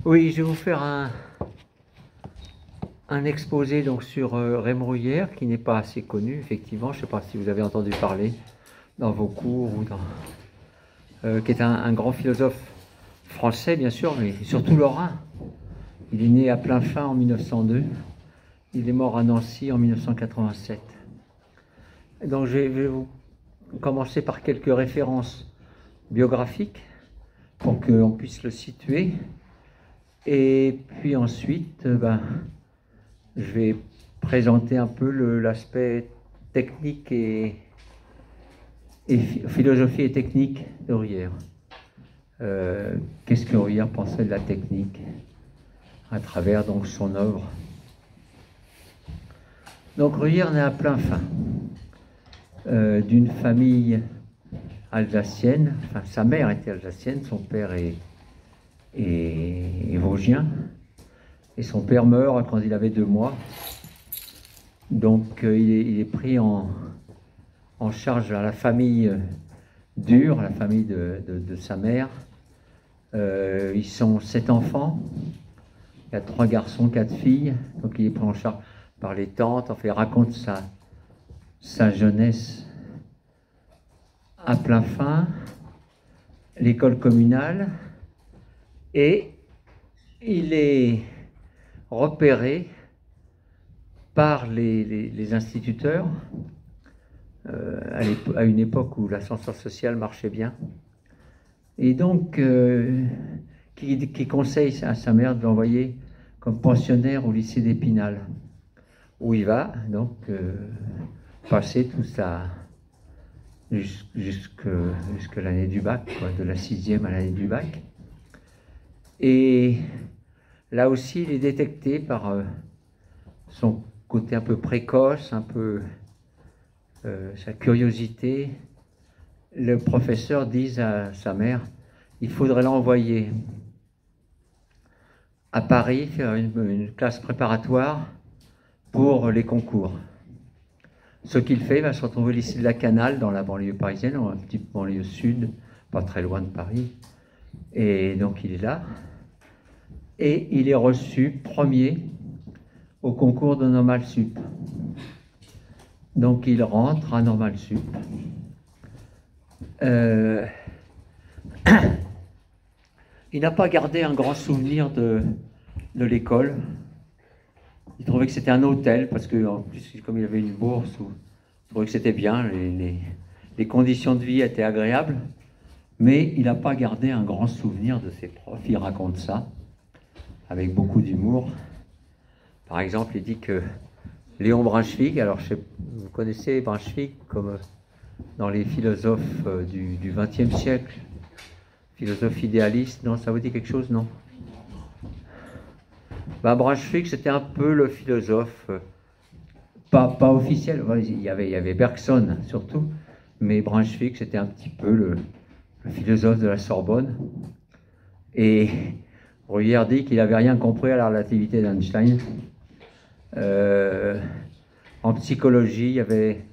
Oui, je vais vous faire un exposé donc, sur Raymond Ruyère, qui n'est pas assez connu, effectivement. Je ne sais pas si vous avez entendu parler dans vos cours, ou qui est un grand philosophe français, bien sûr, mais surtout lorrain. Il est né à Plainfin en 1902. Il est mort à Nancy en 1987. Donc je vais vous commencer par quelques références biographiques pour qu'on puisse le situer. Et puis ensuite, je vais présenter un peu l'aspect technique et philosophie et technique de Ruyère. Qu'est-ce que Ruyère pensait de la technique à travers donc son œuvre. Donc Ruyère naît à Plainfin d'une famille alsacienne. Enfin, sa mère était alsacienne, son père est vosgien. Et son père meurt quand il avait 2 mois. Donc il est pris en charge à la famille dure, la famille de sa mère. Ils sont 7 enfants. Il y a 3 garçons, 4 filles. Donc il est pris en charge par les tantes. Enfin, il raconte sa jeunesse à Plainfin, l'école communale. Et il est repéré par les instituteurs à une époque où l'ascenseur social marchait bien, et donc qui conseille à sa mère de l'envoyer comme pensionnaire au lycée d'Épinal, où il va donc passer tout ça jusque l'année du bac, quoi, de la 6e à l'année du bac. Et là aussi, il est détecté par son côté un peu précoce, un peu sa curiosité. Le professeur dit à sa mère, il faudrait l'envoyer à Paris faire une classe préparatoire pour les concours. Ce qu'il fait, il va se retrouver au lycée de la Canale, dans la banlieue parisienne, ou un petit banlieue sud, pas très loin de Paris. Et donc il est là. Et il est reçu premier au concours de Normal Sup. Donc il rentre à Normal Sup. Il n'a pas gardé un grand souvenir de l'école. Il trouvait que c'était un hôtel, parce que en plus, comme il avait une bourse, il trouvait que c'était bien, les conditions de vie étaient agréables, mais il n'a pas gardé un grand souvenir de ses profs. Il raconte ça avec beaucoup d'humour. Par exemple, il dit que Léon Brunswick, alors vous connaissez Brunswick comme dans les philosophes du XXe siècle, philosophe idéaliste, non, ça vous dit quelque chose, non? Brunswick, c'était un peu le philosophe, pas officiel, il y avait Bergson surtout, mais Brunswick, c'était un petit peu le philosophe de la Sorbonne. Et Ruyère dit qu'il n'avait rien compris à la relativité d'Einstein. En psychologie, il y avait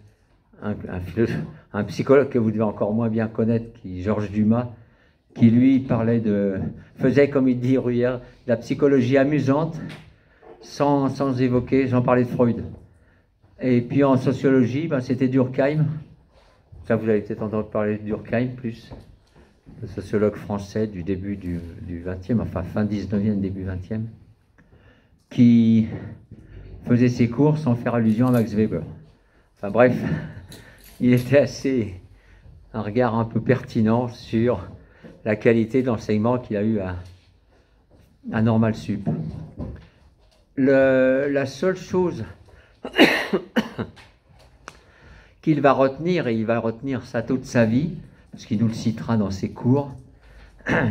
un psychologue que vous devez encore moins bien connaître, Georges Dumas, qui lui faisait, comme il dit Ruyère, de la psychologie amusante, sans évoquer, sans parler de Freud. Et puis en sociologie, c'était Durkheim. Ça, vous avez peut-être entendu parler de Durkheim plus, le sociologue français du début du XXe, enfin fin 19e, début 20e, qui faisait ses cours sans faire allusion à Max Weber. Enfin bref, il était un regard un peu pertinent sur la qualité de l'enseignement qu'il a eu à Normal Sup. La seule chose qu'il va retenir, et il va retenir ça toute sa vie, parce qu'il nous le citera dans ses cours,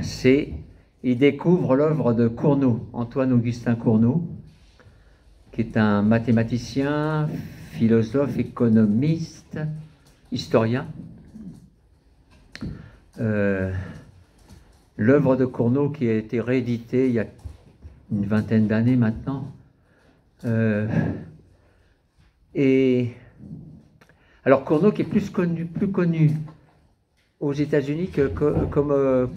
c'est il découvre l'œuvre de Cournot, Antoine-Augustin Cournot, qui est un mathématicien, philosophe, économiste, historien. L'œuvre de Cournot qui a été rééditée il y a une vingtaine d'années maintenant. Alors Cournot qui est plus connu aux États-Unis comme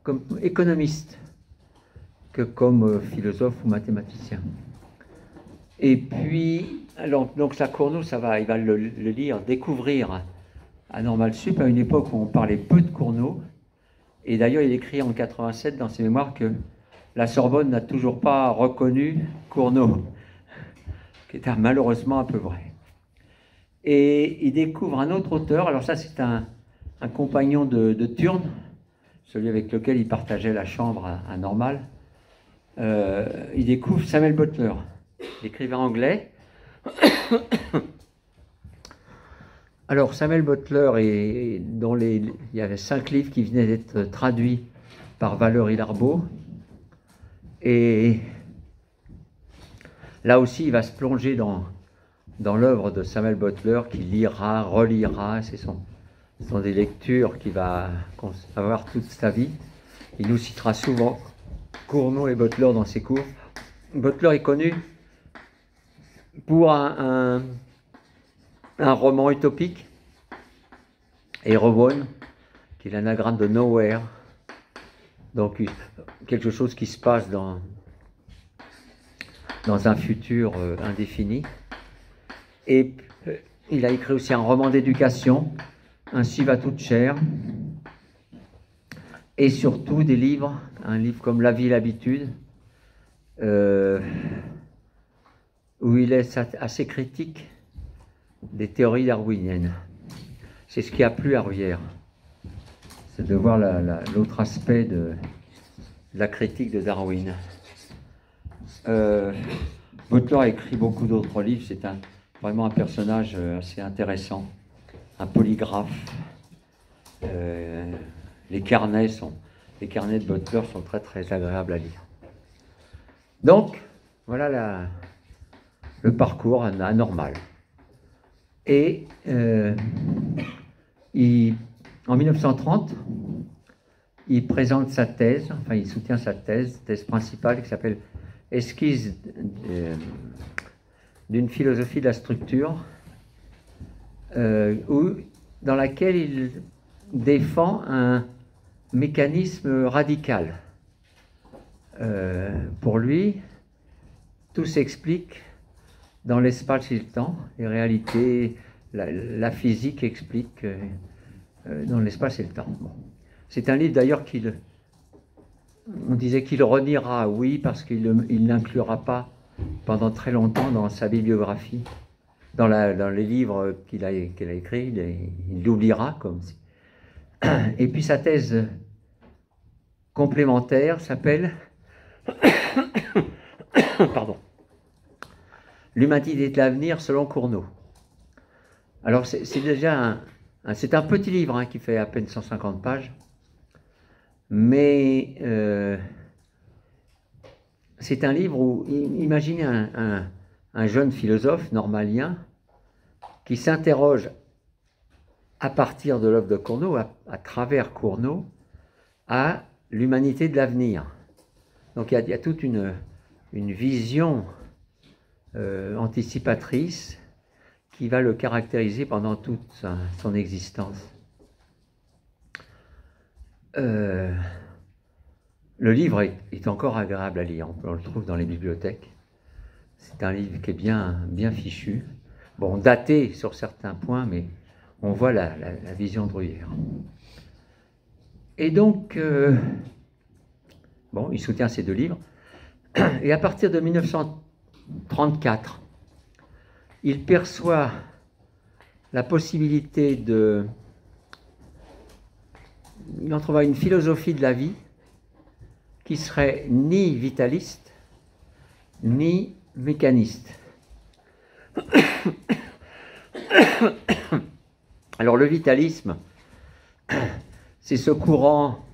comme économiste que comme philosophe ou mathématicien. Et puis, alors, donc ça, Cournot, il va le lire, découvrir à Normal Sup, à une époque où on parlait peu de Cournot. Et d'ailleurs, il écrit en 87 dans ses mémoires que la Sorbonne n'a toujours pas reconnu Cournot, qui est malheureusement un peu vrai. Et il découvre un autre auteur, alors ça c'est un compagnon de Turne, celui avec lequel il partageait la chambre à Normal. Il découvre Samuel Butler, l'écrivain anglais. Alors Samuel Butler, il y avait 5 livres qui venaient d'être traduits par Valéry Larbaud. Et là aussi, il va se plonger dans l'œuvre de Samuel Butler, qu'il lira, relira. Ce sont des lectures qu'il va avoir toute sa vie. Il nous citera souvent Cournot et Butler dans ses cours. Butler est connu pour un roman utopique, Erewhon, qui est l'anagramme de Nowhere. Donc quelque chose qui se passe dans un futur indéfini. Et il a écrit aussi un roman d'éducation, Ainsi va toute chair, et surtout des livres, un livre comme La vie et l'habitude, où il est assez critique des théories darwiniennes. C'est ce qui a plu à Bruyère, c'est de voir l'autre aspect de la critique de Darwin. Butler a écrit beaucoup d'autres livres, c'est vraiment un personnage assez intéressant, un polygraphe. Les carnets de Butler sont très très agréables à lire. Donc, voilà le parcours anormal. Et en 1930, il présente sa thèse, enfin il soutient sa thèse principale qui s'appelle Esquisse d'une philosophie de la structure, dans laquelle il défend un mécanisme radical. Pour lui, tout s'explique dans l'espace et le temps. Les réalités, la physique explique dans l'espace et le temps. Bon. C'est un livre d'ailleurs on disait qu'il reniera, oui, parce qu'il ne l'inclura pas pendant très longtemps dans sa bibliographie. Dans les livres qu'il a écrits, il l'oubliera comme si. Et puis sa thèse complémentaire s'appelle pardon, L'humanité de l'avenir selon Cournot. Alors c'est déjà c'est un petit livre hein, qui fait à peine 150 pages, mais c'est un livre où, imaginez un jeune philosophe normalien qui s'interroge à partir de l'œuvre de Cournot, à travers Cournot, à l'humanité de l'avenir. Donc il y a toute une vision anticipatrice qui va le caractériser pendant toute son existence. Le livre est encore agréable à lire, on le trouve dans les bibliothèques. C'est un livre qui est bien fichu. Bon, daté sur certains points, mais on voit la vision de Bruyère. Et donc, bon, il soutient ces 2 livres. Et à partir de 1934, il perçoit la possibilité il entrevoit une philosophie de la vie qui serait ni vitaliste, ni mécaniste. Alors le vitalisme, c'est ce courant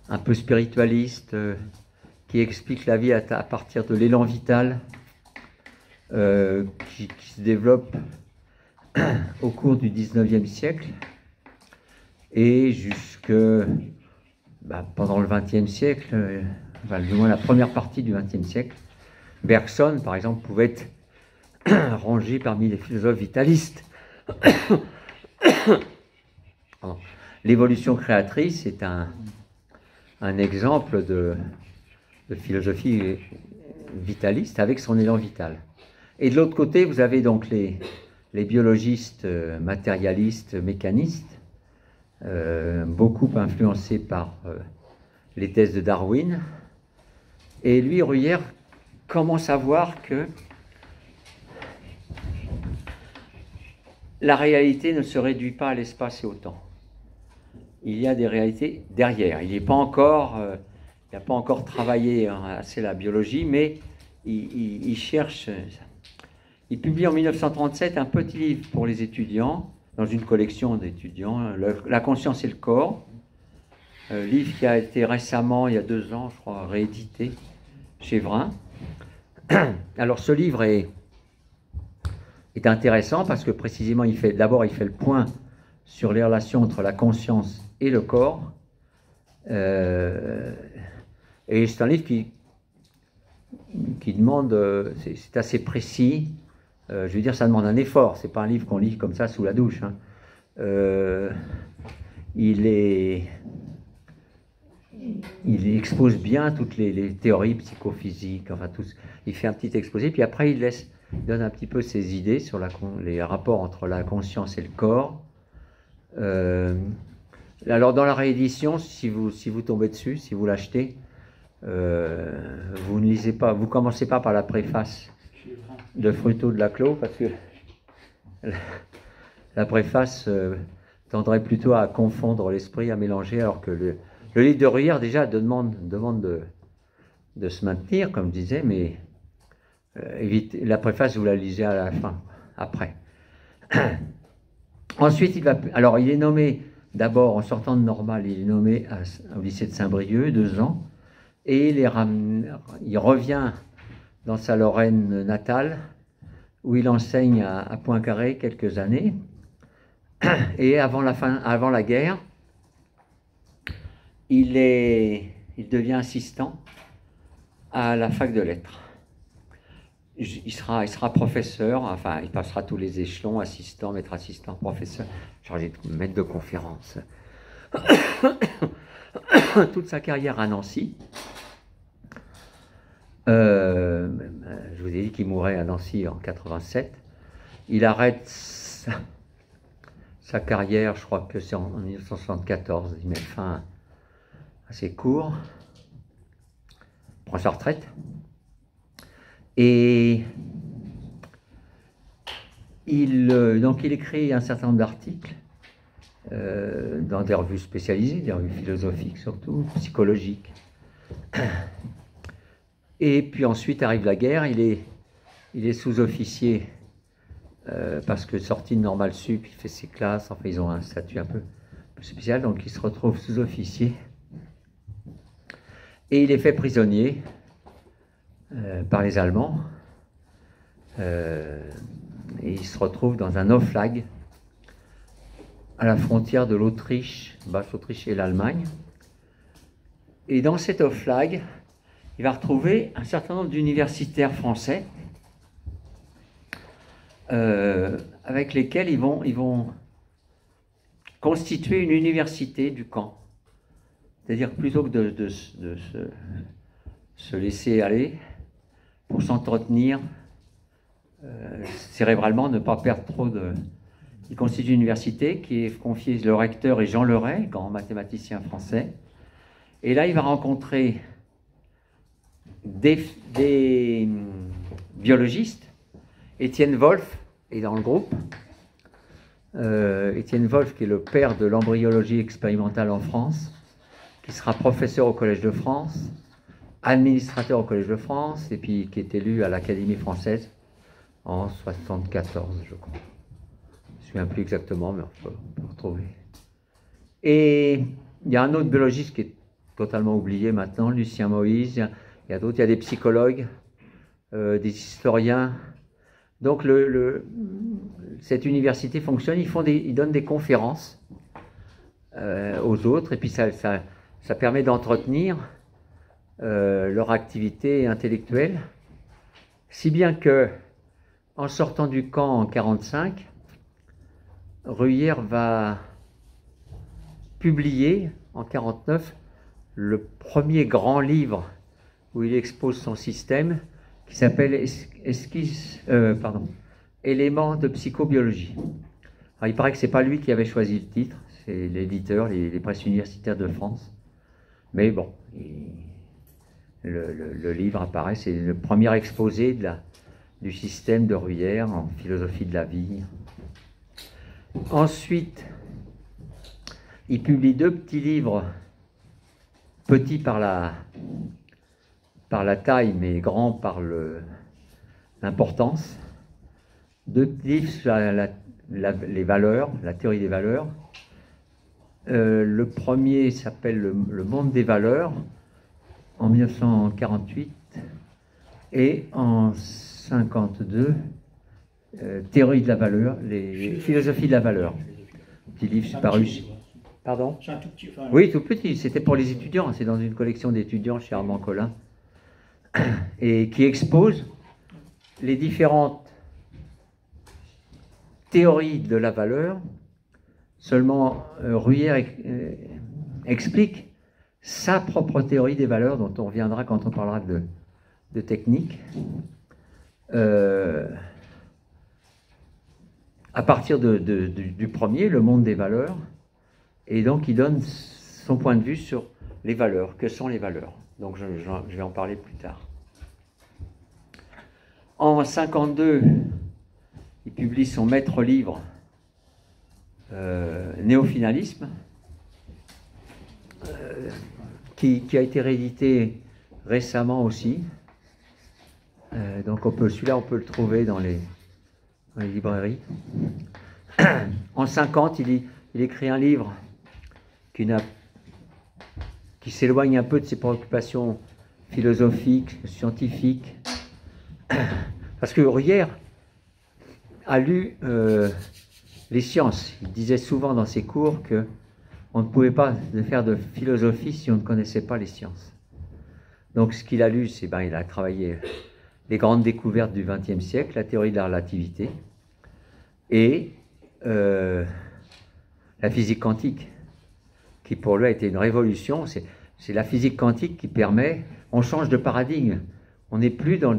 un peu spiritualiste qui explique la vie à partir de l'élan vital qui se développe au cours du 19e siècle et jusque pendant le 20e siècle, du moins la première partie du 20e siècle. Bergson, par exemple, pouvait être rangé parmi les philosophes vitalistes. l'évolution créatrice est un exemple de philosophie vitaliste avec son élan vital. Et de l'autre côté, vous avez donc les biologistes matérialistes, mécanistes, beaucoup influencés par les thèses de Darwin. Et lui, Bruyère, commence à voir que la réalité ne se réduit pas à l'espace et au temps. Il y a des réalités derrière. Il n'a pas encore travaillé assez la biologie, mais il cherche. Il publie en 1937 un petit livre pour les étudiants, dans une collection d'étudiants, La conscience et le corps, livre qui a été récemment, il y a 2 ans, je crois, réédité chez Vrin. Alors ce livre est intéressant parce que précisément, d'abord il fait le point sur les relations entre la conscience et le corps. Et c'est un livre qui demande, c'est assez précis, je veux dire, ça demande un effort, c'est pas un livre qu'on lit comme ça sous la douche. Hein. Il expose bien toutes les théories psychophysiques, enfin tout. Il fait un petit exposé, puis après il donne un petit peu ses idées sur les rapports entre la conscience et le corps. Alors dans la réédition, si vous tombez dessus, si vous l'achetez, vous ne lisez pas, vous commencez pas par la préface de Fruteau de Laclos, parce que la préface tendrait plutôt à confondre l'esprit, à mélanger, alors que le livre de Bruyère déjà demande de se maintenir, comme je disais, mais la préface, vous la lisez à la fin, après. Ensuite, il est nommé, d'abord en sortant de Normal, il est nommé au lycée de Saint-Brieuc, 2 ans, et il revient dans sa Lorraine natale, où il enseigne à Poincaré quelques années. Et avant la guerre, il devient assistant à la fac de lettres. Il sera professeur, enfin il passera tous les échelons, assistant, maître assistant, professeur, chargé de maître de conférence. Toute sa carrière à Nancy. Je vous ai dit qu'il mourait à Nancy en 87. Il arrête sa carrière, je crois que c'est en 1974. Il met fin à ses cours, prend sa retraite. Et donc il écrit un certain nombre d'articles dans des revues spécialisées, des revues philosophiques surtout, psychologiques. Et puis ensuite arrive la guerre, il est sous-officier parce que sorti de Normal Sup, il fait ses classes, enfin ils ont un statut un peu spécial, donc il se retrouve sous-officier. Et il est fait prisonnier par les Allemands. Et il se retrouve dans un oflag à la frontière de l'Autriche, Basse-Autriche et l'Allemagne. Et dans cet oflag, il va retrouver un certain nombre d'universitaires français avec lesquels ils vont constituer une université du camp. C'est-à-dire plutôt que de se laisser aller pour s'entretenir cérébralement, ne pas perdre trop de... Il constitue une université qui est confiée, le recteur est Jean Leray, grand mathématicien français. Et là, il va rencontrer des biologistes. Étienne Wolff est dans le groupe. Étienne Wolff, qui est le père de l'embryologie expérimentale en France, qui sera professeur au Collège de France, administrateur au Collège de France, et puis qui est élu à l'Académie française en 1974, je crois. Je ne me souviens plus exactement, mais on peut retrouver. Et il y a un autre biologiste qui est totalement oublié maintenant, Lucien Moïse. Il y a d'autres, il y a des psychologues, des historiens. Donc cette université fonctionne, ils donnent des conférences aux autres, et puis ça permet d'entretenir leur activité intellectuelle, si bien que, en sortant du camp en 1945, Bruyère va publié en 1949 le premier grand livre où il expose son système, qui s'appelle Éléments de psychobiologie. Alors, il paraît que ce n'est pas lui qui avait choisi le titre, c'est l'éditeur, les presses universitaires de France. Mais bon, le livre apparaît, c'est le premier exposé du système de Bruyère en philosophie de la vie. Ensuite, il publie 2 petits livres, petits par la taille, mais grands par l'importance. 2 livres sur les valeurs, la théorie des valeurs. Le premier s'appelle Le monde des valeurs, en 1948, et en 1952, Théorie de la valeur, les philosophies de la valeur. Petit livre paru. Pardon? C'est un tout petit. Enfin, Oui, tout petit. C'était pour les étudiants. C'est dans une collection d'étudiants chez Armand Collin, et qui expose les différentes théories de la valeur. Seulement, Bruyère explique sa propre théorie des valeurs, dont on reviendra quand on parlera de technique. À partir du premier, le monde des valeurs, et donc il donne son point de vue sur les valeurs. Que sont les valeurs? Donc je vais en parler plus tard. En 1952, il publie son maître livre, Néofinalisme, qui a été réédité récemment aussi. Donc celui-là, on peut le trouver dans les librairies. En 1950, il écrit un livre qui s'éloigne un peu de ses préoccupations philosophiques, scientifiques, parce que Bruyère a lu les sciences. Il disait souvent dans ses cours qu'on ne pouvait pas faire de philosophie si on ne connaissait pas les sciences. Donc ce qu'il a lu, il a travaillé les grandes découvertes du XXe siècle, la théorie de la relativité et la physique quantique, qui pour lui a été une révolution. C'est la physique quantique qui permet, on change de paradigme, on n'est plus dans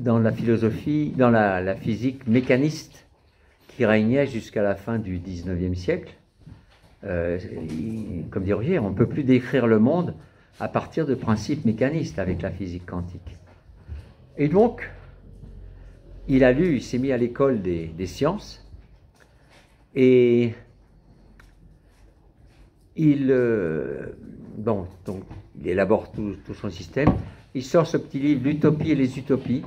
la philosophie, dans la physique mécaniste qui régnait jusqu'à la fin du XIXe siècle. Comme dit Bruyère, on ne peut plus décrire le monde à partir de principes mécanistes avec la physique quantique. Et donc, il s'est mis à l'école des sciences, et il élabore tout son système. Il sort ce petit livre, L'Utopie et les Utopies,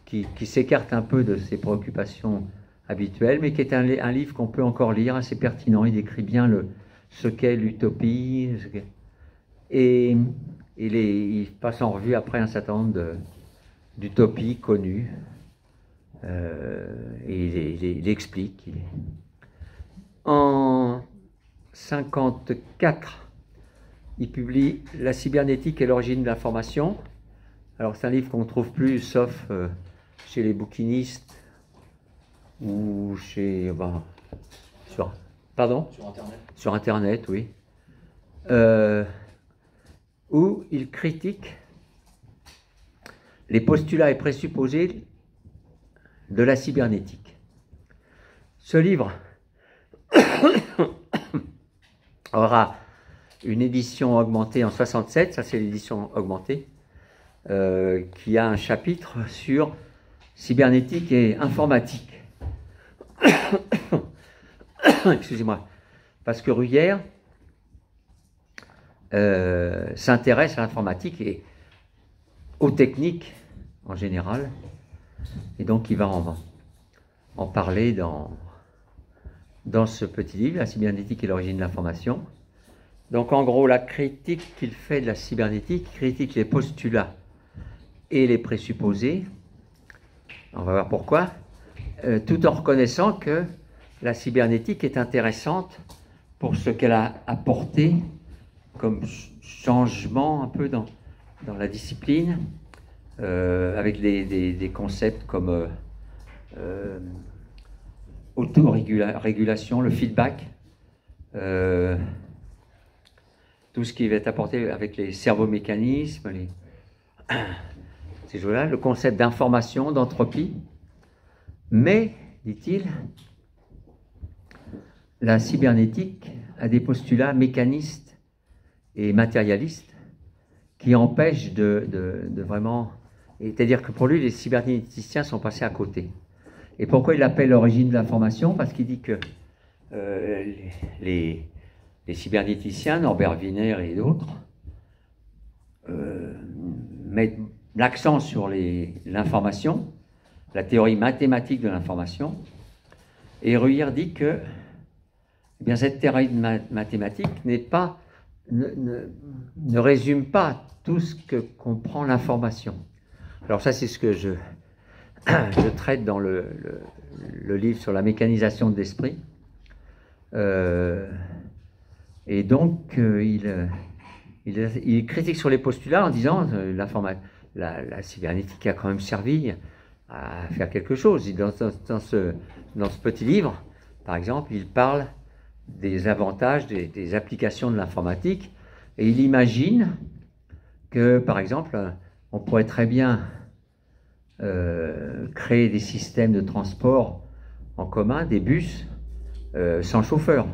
qui s'écarte un peu de ses préoccupations habituelles, mais qui est un livre qu'on peut encore lire, assez pertinent. Il décrit bien ce qu'est l'utopie, et il passe en revue après un certain nombre d'utopies connues, et il explique. En 1954, il publie La cybernétique et l'origine de l'information. Alors c'est un livre qu'on ne trouve plus, sauf chez les bouquinistes ou chez... sur Internet. Sur Internet, oui. Où il critique les postulats et présupposés de la cybernétique. Ce livre aura une édition augmentée en 1967, ça c'est l'édition augmentée, qui a un chapitre sur cybernétique et informatique. Excusez-moi, parce que Bruyère s'intéresse à l'informatique et aux techniques en général, et donc il va en parler dans ce petit livre, La cybernétique et l'origine de l'information. Donc en gros, la critique qu'il fait de la cybernétique, il critique les postulats et les présupposés, on va voir pourquoi, tout en reconnaissant que la cybernétique est intéressante pour ce qu'elle a apporté comme changement un peu dans la discipline, avec des concepts comme autorégulation, le feedback, tout ce qui va être apporté avec les servomécanismes, ces choses-là, le concept d'information, d'entropie. Mais, dit-il, la cybernétique a des postulats mécanistes et matérialistes qui empêchent de vraiment... C'est-à-dire que pour lui, les cybernéticiens sont passés à côté. Et pourquoi il appelle l'origine de l'information? Parce qu'il dit que les cybernéticiens, Norbert Wiener et d'autres, mettent l'accent sur l'information, la théorie mathématique de l'information, et Ruyer dit que eh bien, cette théorie mathématique ne résume pas tout ce que comprend l'information. Alors ça, c'est ce que je traite dans le livre sur la mécanisation de l'esprit. Et donc, il critique sur les postulats en disant la cybernétique a quand même servi à faire quelque chose. Dans ce petit livre, par exemple, il parle des avantages, des applications de l'informatique, et il imagine que, par exemple, on pourrait très bien créer des systèmes de transport en commun, des bus, sans chauffeur,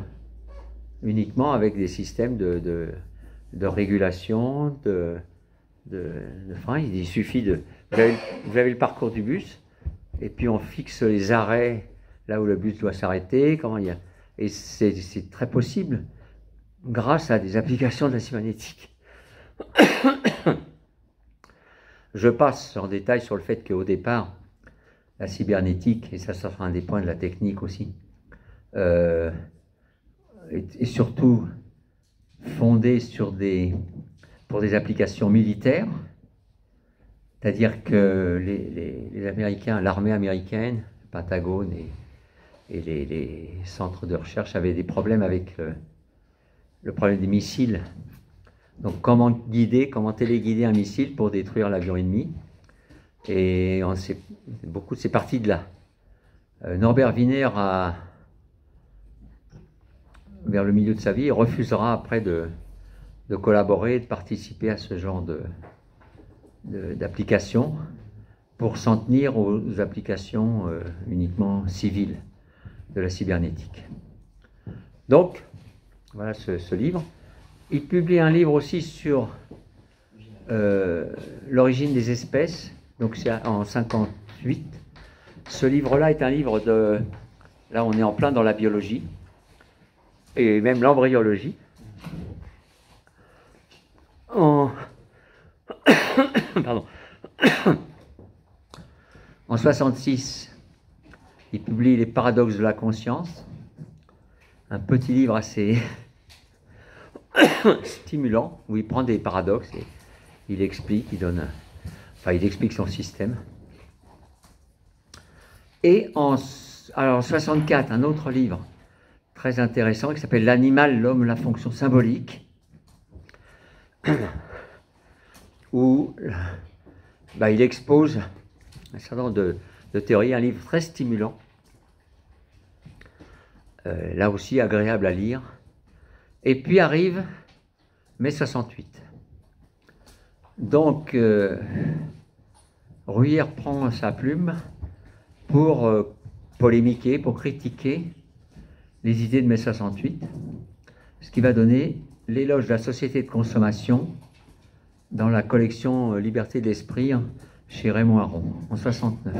uniquement avec des systèmes de régulation, de frein. Il suffit de... Vous avez le parcours du bus, et puis on fixe les arrêts là où le bus doit s'arrêter. Et c'est très possible grâce à des applications de la cybernétique. Je passe en détail sur le fait qu'au départ, la cybernétique, et ça sera un des points de la technique aussi, est surtout fondée pour des applications militaires, c'est-à-dire que les Américains, l'armée américaine, le Pentagone et les centres de recherche avaient des problèmes avec le problème des missiles. Donc comment téléguider un missile pour détruire l'avion ennemi. Et beaucoup c'est parti de là. Norbert Wiener, vers le milieu de sa vie, refusera après de collaborer, de participer à ce genre d'applications pour s'en tenir aux applications uniquement civiles de la cybernétique. Donc, voilà ce livre. Il publie un livre aussi sur l'origine des espèces, donc c'est en 1958. Ce livre-là est un livre là on est en plein dans la biologie, et même l'embryologie. Pardon. En 1966, il publie Les paradoxes de la conscience, un petit livre assez stimulant, où il prend des paradoxes et il explique, il explique son système. Et en 64, un autre livre très intéressant qui s'appelle L'animal, l'homme, la fonction symbolique, où il expose un certain nombre de théories, un livre très stimulant, là aussi agréable à lire. Et puis arrive mai 68. Donc, Ruyer prend sa plume pour polémiquer, pour critiquer les idées de mai 68, ce qui va donner l'éloge de la société de consommation dans la collection Liberté de l'Esprit chez Raymond Aron, en 69.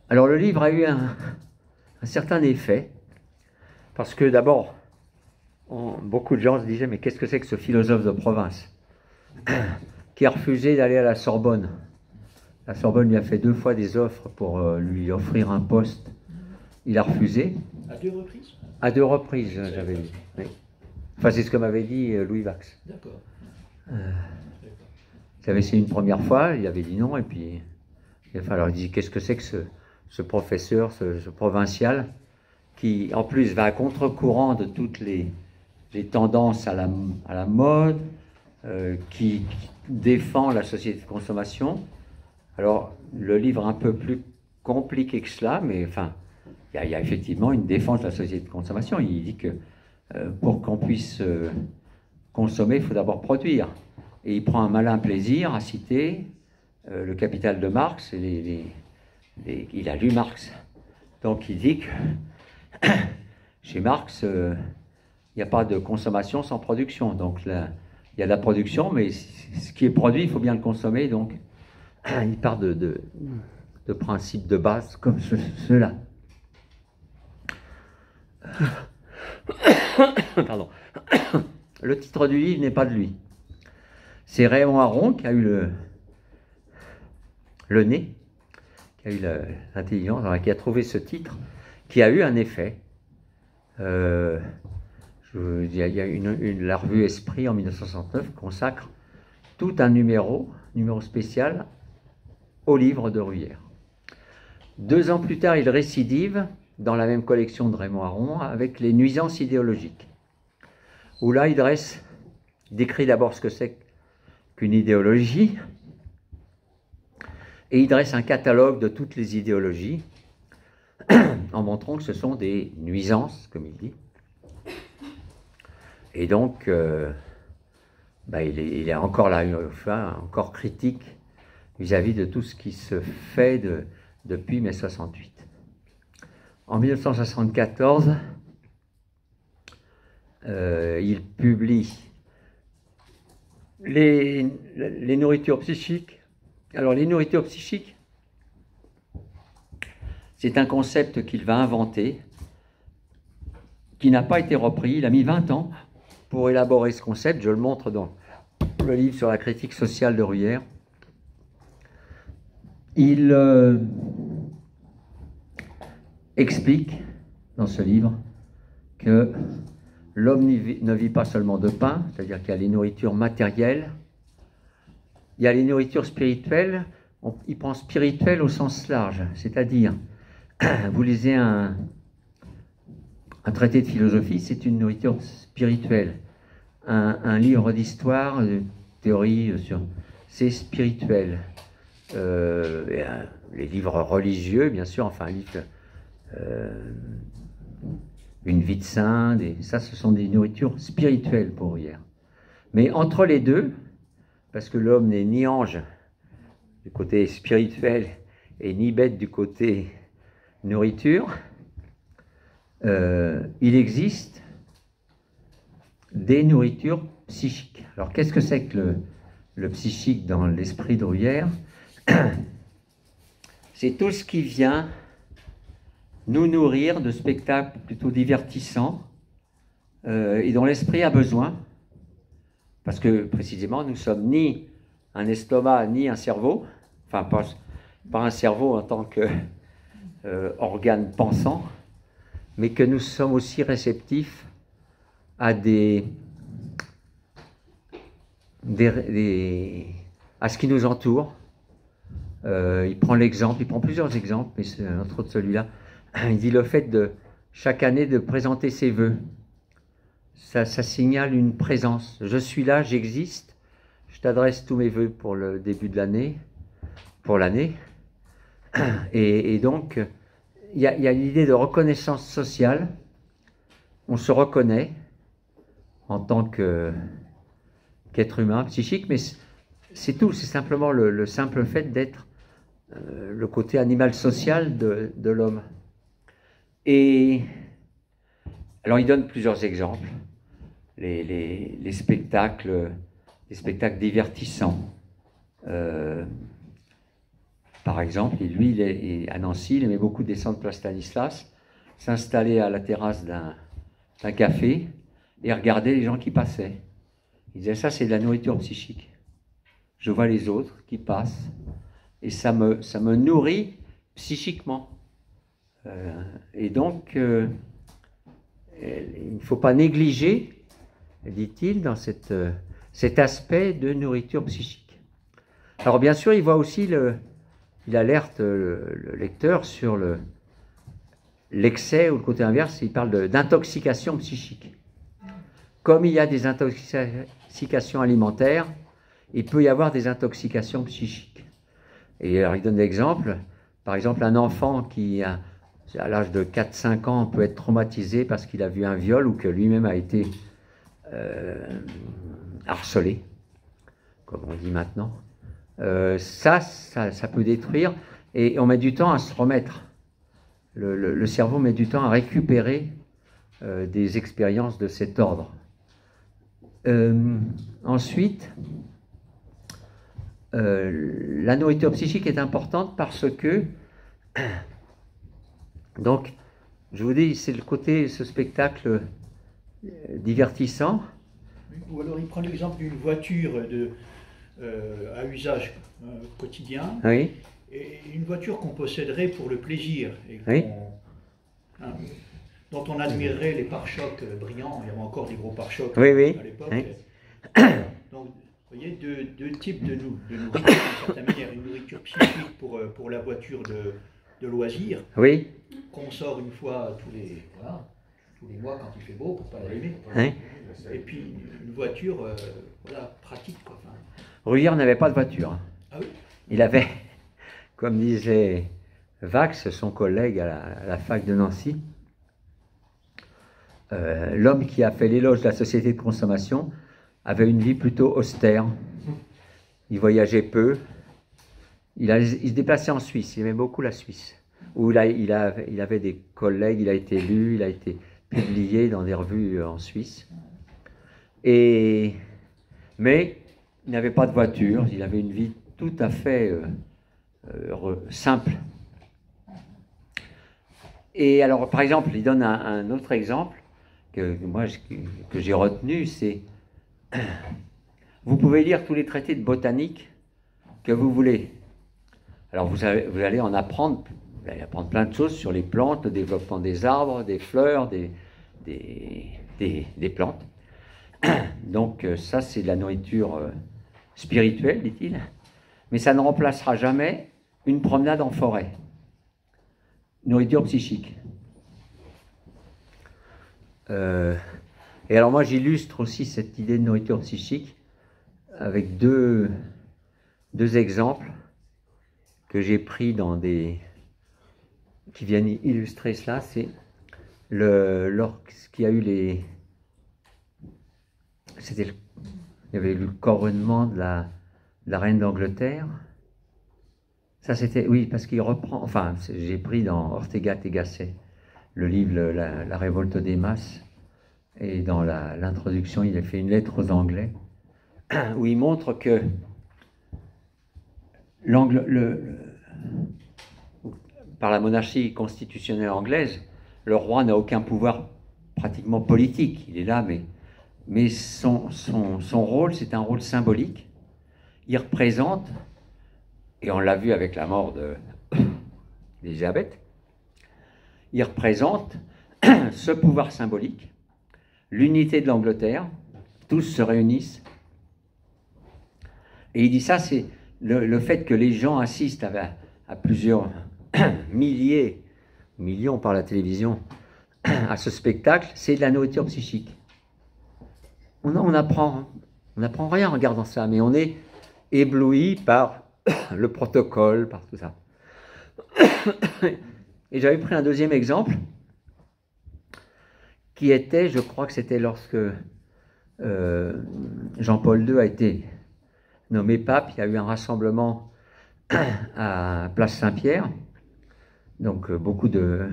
Alors le livre a eu un certain effet, parce que d'abord, beaucoup de gens se disaient, mais qu'est-ce que c'est que ce philosophe de province qui a refusé d'aller à la Sorbonne? La Sorbonne lui a fait 2 fois des offres pour lui offrir un poste. Il a refusé. À 2 reprises? À 2 reprises, j'avais dit. Oui. Enfin, c'est ce que m'avait dit Louis Vax. D'accord. J'avais essayé une première fois, il avait dit non, et puis alors il dit, qu'est-ce que c'est que ce professeur, ce provincial, qui en plus va à contre-courant de toutes les tendances à la mode, qui défend la société de consommation. Alors le livre un peu plus compliqué que cela, mais enfin, il y a effectivement une défense de la société de consommation. Il dit que pour qu'on puisse consommer, il faut d'abord produire. Et il prend un malin plaisir à citer le Capital de Marx. Il a lu Marx. Donc il dit que chez Marx, il n'y a pas de consommation sans production. Donc là, il y a de la production, mais ce qui est produit, il faut bien le consommer. Donc il part de principes de base comme ceux-là. Pardon. Le titre du livre n'est pas de lui. C'est Raymond Aron qui a eu le nez, qui a eu l'intelligence, qui a trouvé ce titre, qui a eu un effet. Il y a la revue Esprit en 1969 consacre tout un numéro spécial au livre de Bruyère. 2 ans plus tard, il récidive dans la même collection de Raymond Aron avec les nuisances idéologiques, où là, il décrit d'abord ce que c'est qu'une idéologie, et il dresse un catalogue de toutes les idéologies, en montrant que ce sont des nuisances, comme il dit. Et donc, il est encore là, encore critique vis-à-vis de tout ce qui se fait depuis mai 68. En 1974, il publie les nourritures psychiques. Alors, les nourritures psychiques, c'est un concept qu'il va inventer, qui n'a pas été repris. Il a mis 20 ans pour élaborer ce concept. Je le montre dans le livre sur la critique sociale de Bruyère. Il explique dans ce livre que l'homme ne vit pas seulement de pain, c'est-à-dire qu'il y a les nourritures matérielles, il y a les nourritures spirituelles. Il prend spirituel au sens large, c'est-à-dire, vous lisez un traité de philosophie, c'est une nourriture spirituelle. Un livre d'histoire, de théorie, c'est spirituel. Les livres religieux, bien sûr, enfin, une vie de saint, ça, ce sont des nourritures spirituelles pour Bruyère. Mais entre les deux, parce que l'homme n'est ni ange du côté spirituel et ni bête du côté nourriture, il existe des nourritures psychiques. Alors, qu'est-ce que c'est que le psychique dans l'esprit de Bruyère? C'est tout ce qui vient nous nourrir de spectacles plutôt divertissants et dont l'esprit a besoin, parce que précisément nous sommes ni un estomac ni un cerveau, enfin pas un cerveau en tant que organe pensant, mais que nous sommes aussi réceptifs à à ce qui nous entoure. Il prend plusieurs exemples, mais c'est entre autres celui-là. Il dit le fait de chaque année de présenter ses vœux, ça signale une présence. Je suis là, j'existe, je t'adresse tous mes vœux pour le début de l'année, pour l'année. Et donc, il y a l'idée de reconnaissance sociale. On se reconnaît en tant qu'être humain, psychique, mais c'est tout, c'est simplement le simple fait d'être le côté animal social de l'homme. Et alors il donne plusieurs exemples, les spectacles divertissants. Par exemple, lui, à Nancy, il aimait beaucoup descendre place Stanislas, s'installer à la terrasse d'un café et regarder les gens qui passaient. Il disait, ça c'est de la nourriture psychique. Je vois les autres qui passent et ça me nourrit psychiquement. Et donc, il ne faut pas négliger, dit-il, dans cet aspect de nourriture psychique. Alors bien sûr, il voit aussi, il alerte le lecteur sur l'excès ou le côté inverse, il parle d'intoxication psychique. Comme il y a des intoxications alimentaires, il peut y avoir des intoxications psychiques. Et alors il donne l'exemple par exemple, un enfant qui, à l'âge de 4-5 ans, peut être traumatisé parce qu'il a vu un viol ou que lui-même a été harcelé, comme on dit maintenant. Ça peut détruire, et on met du temps à se remettre. Le cerveau met du temps à récupérer des expériences de cet ordre. Ensuite, la nourriture psychique est importante parce que, donc, je vous dis, c'est le côté, ce spectacle divertissant. Ou alors il prend l'exemple d'une voiture à usage quotidien, Oui. Et une voiture qu'on posséderait pour le plaisir, et Oui. dont on admirerait les pare-chocs brillants. Il y avait encore des gros pare-chocs Oui, oui. à l'époque. Oui. Donc, vous voyez, deux types de nourriture, d'une certaine manière. Une nourriture psychique pour la voiture de loisir, Oui. qu'on sort une fois tous les mois quand il fait beau, pour ne pas l'allumer. Oui. Et puis une voiture pratique, quoi. Enfin, Ruyère n'avait pas de voiture. Ah oui. Il avait, comme disait Vax, son collègue à la fac de Nancy, l'homme qui a fait l'éloge de la société de consommation avait une vie plutôt austère. Il voyageait peu. Il se déplaçait en Suisse. Il aimait beaucoup la Suisse. Où il avait des collègues, il a été lu, il a été publié dans des revues en Suisse. Mais il n'avait pas de voiture. Il avait une vie tout à fait simple. Et alors, par exemple, il donne un autre exemple que j'ai retenu, c'est vous pouvez lire tous les traités de botanique que vous voulez. Alors vous allez en apprendre, vous allez apprendre plein de choses sur les plantes, le développement des arbres, des fleurs, des plantes. Donc ça, c'est de la nourriture spirituelle, dit-il, mais ça ne remplacera jamais une promenade en forêt. Nourriture psychique. Et alors moi, j'illustre aussi cette idée de nourriture psychique avec deux exemples que j'ai pris qui viennent illustrer cela. C'est lorsqu'il y a eu il y avait eu le couronnement de la reine d'Angleterre. Ça c'était, oui, parce qu'il reprend, enfin, j'ai pris dans Ortega y Gasset, le livre la révolte des masses, et dans l'introduction, il a fait une lettre aux Anglais, où il montre que par la monarchie constitutionnelle anglaise, le roi n'a aucun pouvoir pratiquement politique. Il est là, mais son rôle, c'est un rôle symbolique. Il représente, et on l'a vu avec la mort d'Élisabeth, il représente ce pouvoir symbolique, l'unité de l'Angleterre, tous se réunissent. Et il dit ça, c'est le fait que les gens assistent à plusieurs millions par la télévision à ce spectacle, c'est de la nourriture psychique. On n'apprend rien en regardant ça, mais on est ébloui par le protocole, par tout ça. Et j'avais pris un deuxième exemple, qui était, je crois que c'était lorsque Jean-Paul II a été nommé pape, il y a eu un rassemblement à Place Saint-Pierre, donc beaucoup de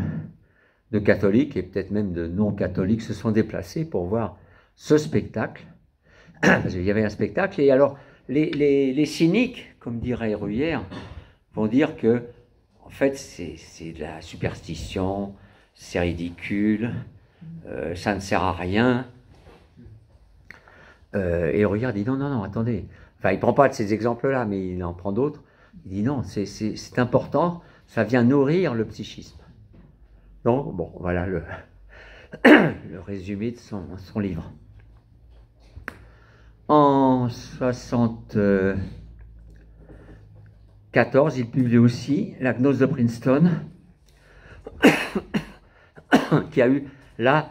catholiques et peut-être même de non-catholiques se sont déplacés pour voir ce spectacle, parce qu'il y avait un spectacle, et alors les cyniques, comme dirait Ruyère, vont dire que en fait c'est de la superstition, c'est ridicule, ça ne sert à rien. Et Ruyère dit non, attendez. Enfin, il ne prend pas de ces exemples-là, mais il en prend d'autres. Il dit non, c'est important, ça vient nourrir le psychisme. Donc, bon, voilà le résumé de son livre. En 1974, il publie aussi La gnose de Princeton, qui a eu là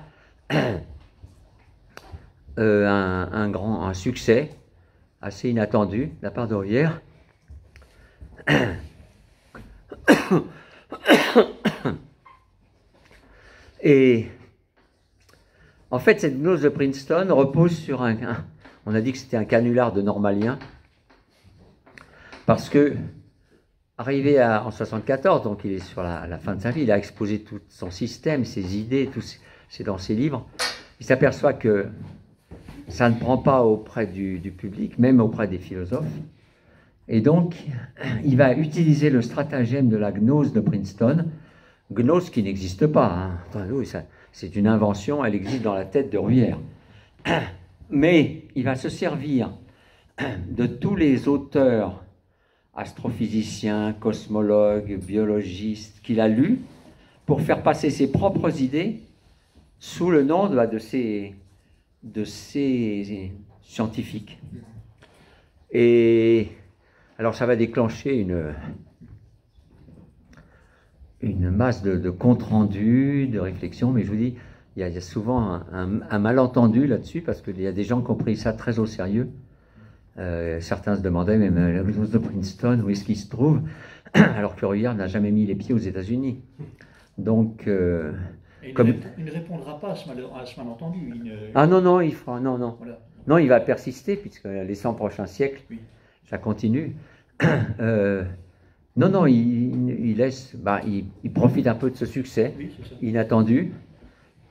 un succès assez inattendu de la part de Ruyère. Et en fait, cette gnose de Princeton repose sur on a dit que c'était un canular de normalien, parce que, arrivé en 74, donc il est sur la fin de sa vie, il a exposé tout son système, ses idées, c'est dans ses livres, il s'aperçoit que ça ne prend pas auprès du public, même auprès des philosophes, et donc il va utiliser le stratagème de la gnose de Princeton, gnose qui n'existe pas, hein. C'est une invention, elle existe dans la tête de Bruyère. Mais il va se servir de tous les auteurs astrophysiciens, cosmologues, biologistes qu'il a lus pour faire passer ses propres idées sous le nom de ces scientifiques. Et alors ça va déclencher une masse de comptes rendus, de réflexions, mais je vous dis, il y a souvent un malentendu là-dessus, parce qu'il y a des gens qui ont pris ça très au sérieux. Certains se demandaient même la gnose de Princeton, où est-ce qu'il se trouve, alors que Bruyère n'a jamais mis les pieds aux États-Unis. Donc, il ne répondra pas à ce malentendu. Ah non, il fera, non. Voilà. Non, il va persister, puisque les 100 prochains siècles, oui, ça continue. Non, il laisse, il profite un peu de ce succès, oui, inattendu,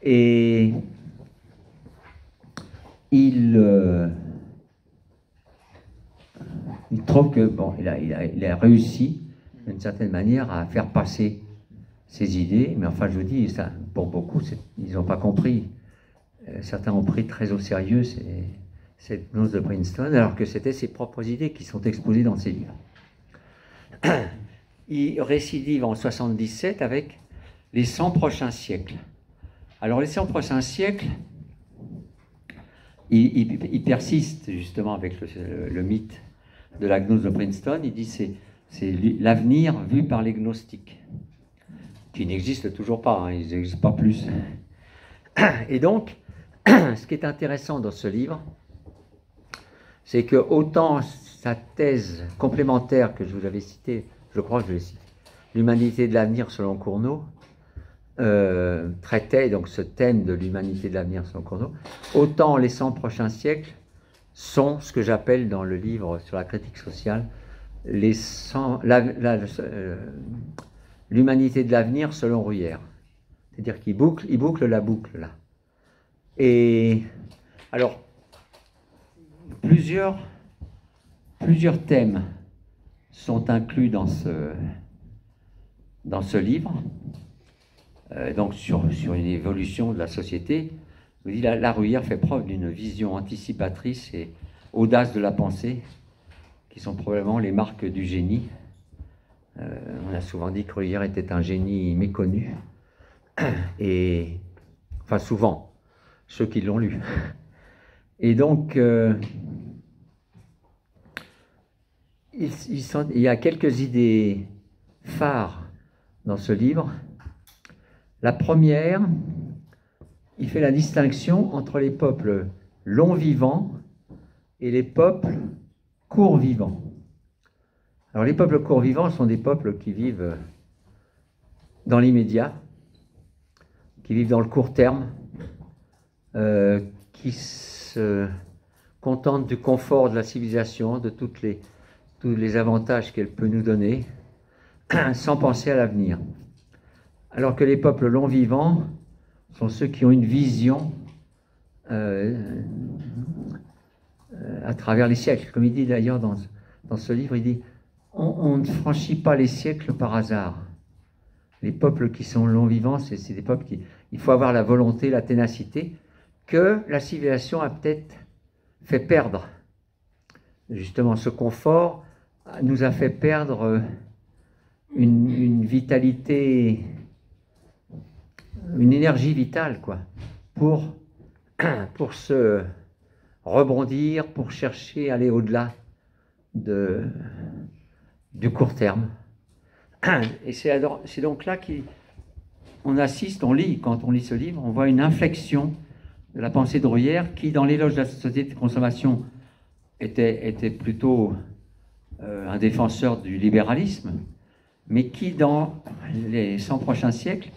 et il trouve que, bon, il a réussi, d'une certaine manière, à faire passer ses idées, mais enfin, je vous dis, ça, pour beaucoup, ils n'ont pas compris. Certains ont pris très au sérieux cette gnose de Princeton, alors que c'était ses propres idées qui sont exposées dans ses livres. Il récidive en 77 avec les 100 prochains siècles. Alors les 100 prochains siècles, il persiste justement avec le mythe de la gnose de Princeton. Il dit c'est l'avenir vu par les gnostiques, qui n'existent toujours pas, hein, ils n'existent pas plus. Et donc, ce qui est intéressant dans ce livre, c'est que autant sa thèse complémentaire que je vous avais citée, je crois que je l'ai citée, l'humanité de l'avenir selon Cournot, traitait donc ce thème de l'humanité de l'avenir selon Cournot, autant les 100 prochains siècles sont ce que j'appelle dans le livre sur la critique sociale l'humanité de l'avenir selon Bruyère. C'est-à-dire qu'il boucle la boucle là. Et alors, plusieurs thèmes sont inclus dans ce livre, donc sur une évolution de la société. Je vous dis, la Bruyère fait preuve d'une vision anticipatrice et audace de la pensée, qui sont probablement les marques du génie. On a souvent dit que Bruyère était un génie méconnu, et enfin souvent, ceux qui l'ont lu. Et donc, il y a quelques idées phares dans ce livre. La première, il fait la distinction entre les peuples longs vivants et les peuples courts vivants. Alors les peuples courts vivants sont des peuples qui vivent dans l'immédiat, qui vivent dans le court terme, qui se contentent du confort de la civilisation, de tous les avantages qu'elle peut nous donner, sans penser à l'avenir. Alors que les peuples longs vivants sont ceux qui ont une vision à travers les siècles. Comme il dit d'ailleurs dans ce livre, il dit on ne franchit pas les siècles par hasard. Les peuples qui sont longs vivants, c'est des peuples il faut avoir la volonté, la ténacité, que la civilisation a peut-être fait perdre. Justement, ce confort nous a fait perdre une vitalité, une énergie vitale, quoi, pour se rebondir, pour chercher à aller au-delà du court terme. Et c'est donc là qu'on assiste, quand on lit ce livre, on voit une inflexion de la pensée de Bruyère qui, dans l'éloge de la société de consommation, était plutôt un défenseur du libéralisme, mais qui, dans les 100 prochains siècles,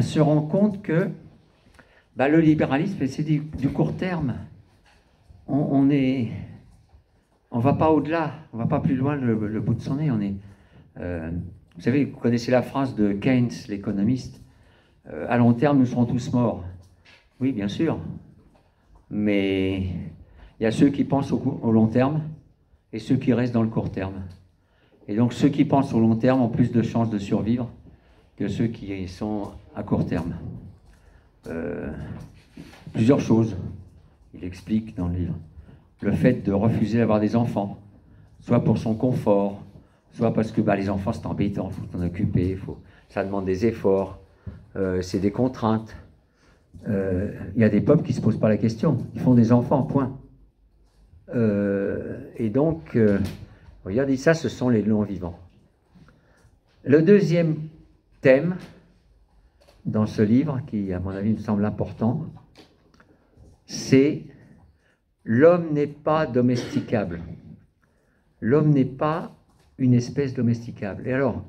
se rend compte que le libéralisme, c'est du court terme. On va pas au-delà, on va pas plus loin le bout de son nez. Vous savez, vous connaissez la phrase de Keynes, l'économiste, à long terme, nous serons tous morts. Oui, bien sûr, mais il y a ceux qui pensent au long terme et ceux qui restent dans le court terme. Et donc ceux qui pensent au long terme ont plus de chances de survivre que ceux qui sont à court terme. Plusieurs choses, il explique dans le livre. Le fait de refuser d'avoir des enfants, soit pour son confort, soit parce que les enfants c'est embêtant, il faut s'en occuper, ça demande des efforts, c'est des contraintes. Il y a des peuples qui ne se posent pas la question, ils font des enfants, point. Et donc, regardez ça, ce sont les non-vivants. Le deuxième thème dans ce livre, qui à mon avis me semble important, c'est l'homme n'est pas domesticable. L'homme n'est pas une espèce domesticable. Et alors,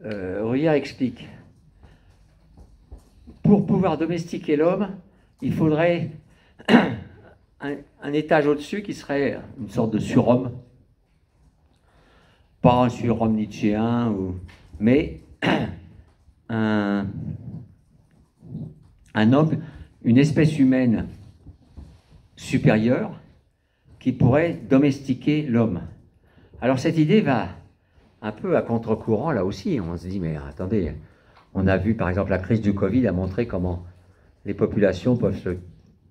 Ruyard explique, pour pouvoir domestiquer l'homme, il faudrait un étage au-dessus qui serait une sorte de surhomme. Pas un surhomme nietzschéen, mais un homme, une espèce humaine supérieure qui pourrait domestiquer l'homme. Alors cette idée va un peu à contre-courant là aussi. On se dit, mais attendez, on a vu par exemple la crise du Covid a montré comment les populations peuvent se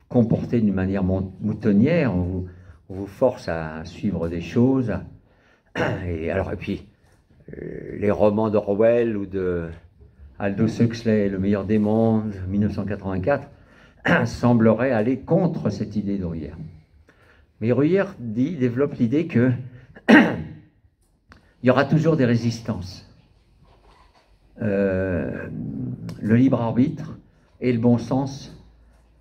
comporter d'une manière moutonnière. On vous force à suivre des choses. Et puis, les romans d'Orwell ou de Aldous Huxley, Le meilleur des mondes, 1984, sembleraient aller contre cette idée de Ruyère. Mais Ruyère développe l'idée que il y aura toujours des résistances. Le libre arbitre et le bon sens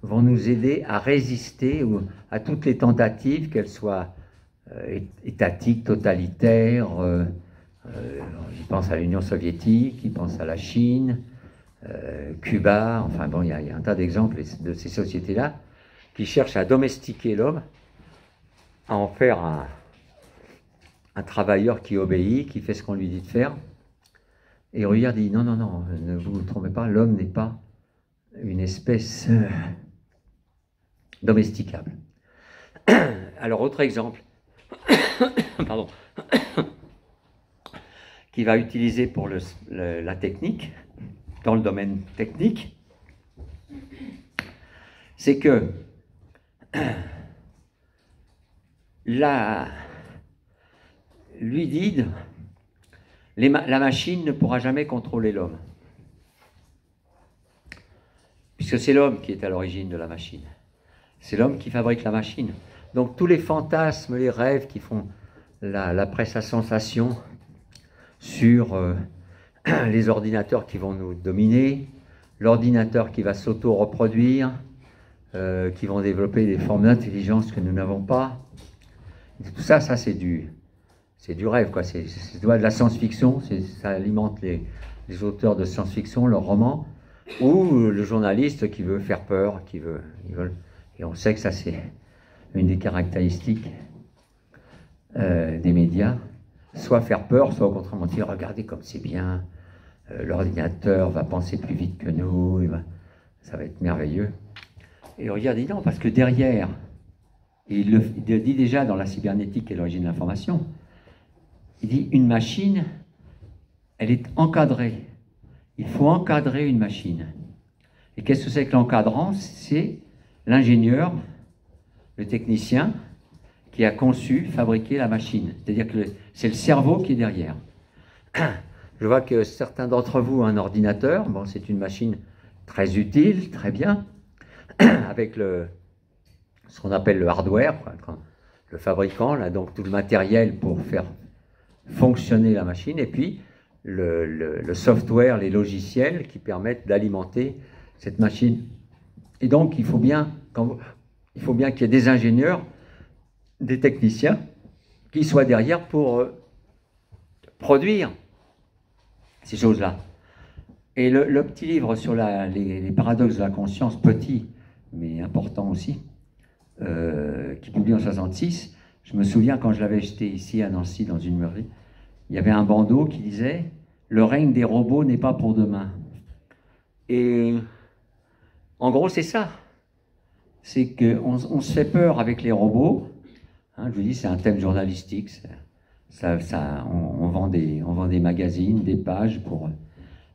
vont nous aider à résister à toutes les tentatives, qu'elles soient étatiques, totalitaires. Il pense à l'Union soviétique, il pense à la Chine, Cuba, enfin bon, il y a un tas d'exemples de ces sociétés-là qui cherchent à domestiquer l'homme, à en faire un travailleur qui obéit, qui fait ce qu'on lui dit de faire. Et Ruyard dit non, ne vous trompez pas, l'homme n'est pas une espèce domesticable. Alors, autre exemple, pardon, qui va utiliser pour la technique, dans le domaine technique, c'est que lui dit, la machine ne pourra jamais contrôler l'homme, puisque c'est l'homme qui est à l'origine de la machine. C'est l'homme qui fabrique la machine. Donc tous les fantasmes, les rêves qui font la presse à sensation sur les ordinateurs qui vont nous dominer, l'ordinateur qui va s'auto-reproduire, qui vont développer des formes d'intelligence que nous n'avons pas. Tout ça, c'est du rêve, quoi. C'est de la science-fiction, ça alimente les auteurs de science-fiction, leurs romans, ou le journaliste qui veut faire peur, et on sait que ça, c'est une des caractéristiques des médias, soit faire peur, soit au contraire dire, regardez comme c'est bien, l'ordinateur va penser plus vite que nous, ça va être merveilleux. Et regarde, dit non, parce que derrière, et il le dit déjà dans la cybernétique et l'origine de l'information, il dit une machine, elle est encadrée. Il faut encadrer une machine. Et qu'est-ce que c'est que l'encadrant? C'est l'ingénieur, le technicien, qui a conçu, fabriqué la machine. C'est-à-dire que c'est le cerveau qui est derrière. Je vois que certains d'entre vous ont un ordinateur. Bon, c'est une machine très utile, très bien, avec ce qu'on appelle le hardware, le fabricant, là, donc tout le matériel pour faire fonctionner la machine, et puis le software, les logiciels qui permettent d'alimenter cette machine. Et donc, il faut bien qu'il y ait des ingénieurs, des techniciens qui soient derrière pour produire ces choses-là. Et le petit livre sur les paradoxes de la conscience, petit, mais important aussi, qui publie en 66, je me souviens quand je l'avais acheté ici à Nancy, dans une mairie, il y avait un bandeau qui disait « Le règne des robots n'est pas pour demain ». Et en gros, c'est ça. C'est qu'on se fait peur avec les robots. Hein, je vous dis, c'est un thème journalistique. On vend des magazines, des pages pour...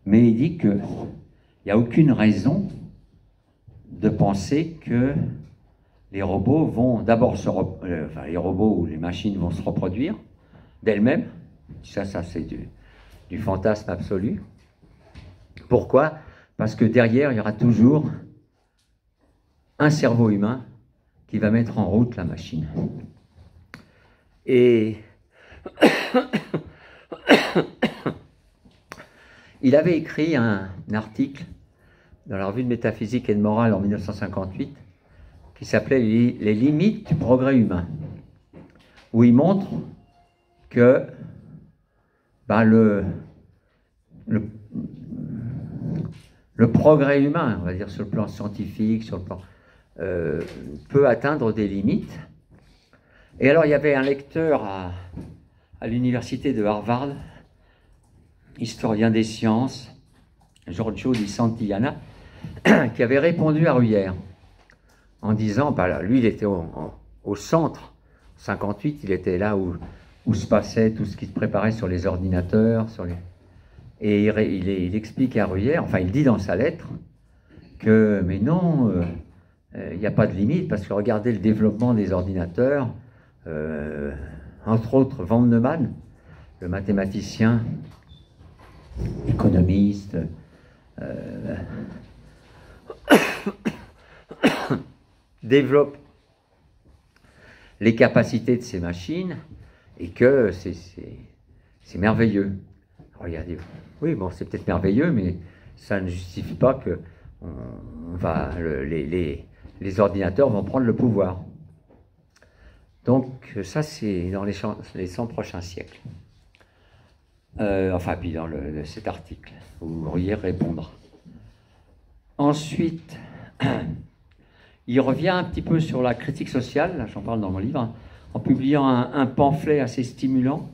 Mais il dit qu'il n'y a aucune raison de penser que les robots vont d'abord les robots ou les machines vont se reproduire d'elles-mêmes. Ça c'est du fantasme absolu. Pourquoi? Parce que derrière, il y aura toujours un cerveau humain qui va mettre en route la machine. Et il avait écrit un article dans la revue de métaphysique et de morale en 1958 qui s'appelait « Les limites du progrès humain », où il montre que le progrès humain, on va dire sur le plan scientifique, sur le plan, peut atteindre des limites. Et alors il y avait un lecteur à l'université de Harvard, historien des sciences, Giorgio Di Santillana, qui avait répondu à Ruyère en disant, lui il était au centre, 58, il était là où se passait tout ce qui se préparait sur les ordinateurs, et il explique à Ruyère, enfin il dit dans sa lettre, que mais non, il n'y a pas de limite, parce que regardez le développement des ordinateurs, entre autres Van Neumann, le mathématicien, économiste, développe les capacités de ces machines et que c'est merveilleux. Regardez, oui, bon, c'est peut-être merveilleux, mais ça ne justifie pas que les ordinateurs vont prendre le pouvoir. Donc ça, c'est dans les 100 prochains siècles. Puis dans cet article, où Ruyère répondra. Ensuite, il revient un petit peu sur la critique sociale, là j'en parle dans mon livre, en publiant un pamphlet assez stimulant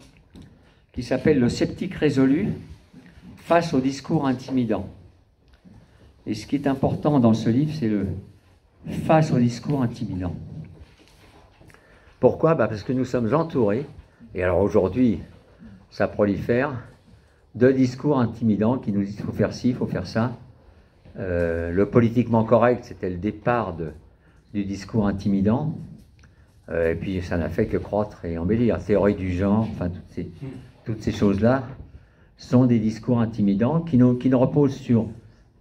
qui s'appelle « Le sceptique résolu face au discours intimidant ». Et ce qui est important dans ce livre, c'est le « face au discours intimidant ». Pourquoi? Parce que nous sommes entourés, et alors aujourd'hui, ça prolifère, de discours intimidants qui nous disent qu'il faut faire ci, il faut faire ça. Le politiquement correct, c'était le départ du discours intimidant. Et puis ça n'a fait que croître et embellir. Théorie du genre, enfin toutes ces choses-là sont des discours intimidants qui ne reposent sur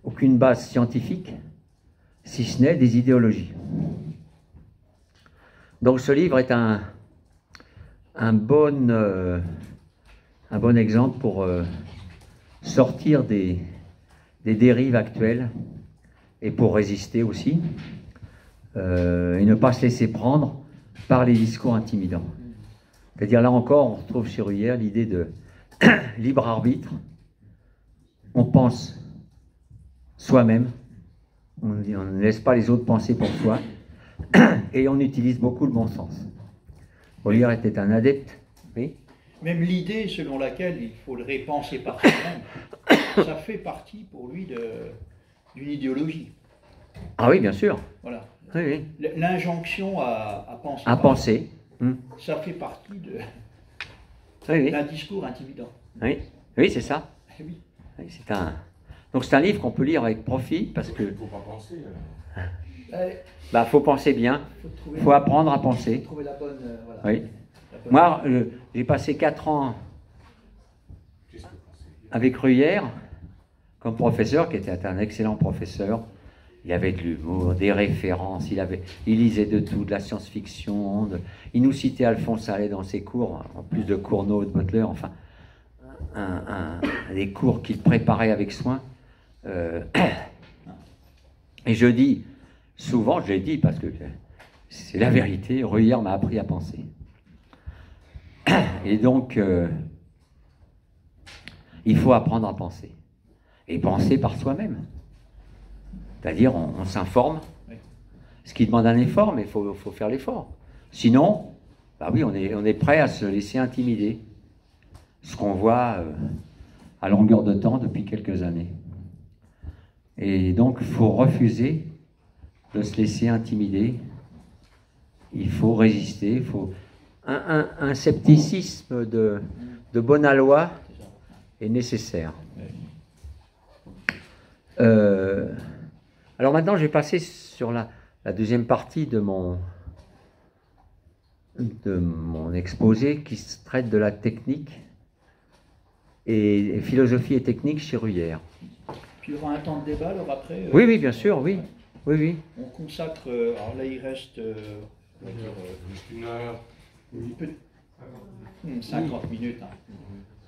aucune base scientifique, si ce n'est des idéologies. Donc ce livre est un bon exemple pour sortir des dérives actuelles et pour résister aussi, et ne pas se laisser prendre par les discours intimidants. C'est-à-dire là encore, on retrouve chez Ruyère l'idée de libre arbitre. On pense soi-même, on ne laisse pas les autres penser pour soi, et on utilise beaucoup le bon sens. Ruyère était un adepte, oui. Même l'idée selon laquelle il faudrait penser par soi-même, ça fait partie pour lui d'une idéologie. Ah oui, bien sûr. Voilà. Oui. L'injonction à penser. À penser. Ça fait partie oui. d'un discours intimidant. Oui, oui, c'est ça. Oui. Donc c'est un livre qu'on peut lire avec profit parce que. Il ne faut pas penser. Faut penser bien. Il faut apprendre à penser. Faut trouver la bonne. Voilà. Oui. Moi, j'ai passé 4 ans avec Ruyère comme professeur, qui était un excellent professeur. Il avait de l'humour, des références, il lisait de tout, de la science-fiction. Il nous citait Alphonse Allais dans ses cours, en plus de Cournot, de Butler, enfin, des cours qu'il préparait avec soin. Et je dis, souvent, je l'ai dit parce que c'est la vérité, Ruyère m'a appris à penser. Et donc, il faut apprendre à penser. et penser par soi-même. C'est-à-dire, on s'informe, ce qui demande un effort, mais il faut faire l'effort. Sinon, bah oui, on est prêt à se laisser intimider. Ce qu'on voit à longueur de temps depuis quelques années. Et donc, il faut refuser de se laisser intimider. Il faut résister. Il faut un scepticisme de bon aloi est nécessaire. Alors maintenant, je vais passer sur la deuxième partie de mon exposé qui traite de la technique et philosophie et technique chez Ruyère. Puis il y aura un temps de débat alors après. Oui, oui, bien sûr, oui. Oui, oui. On consacre, alors là il reste on va dire, une heure. 50 minutes. Hein.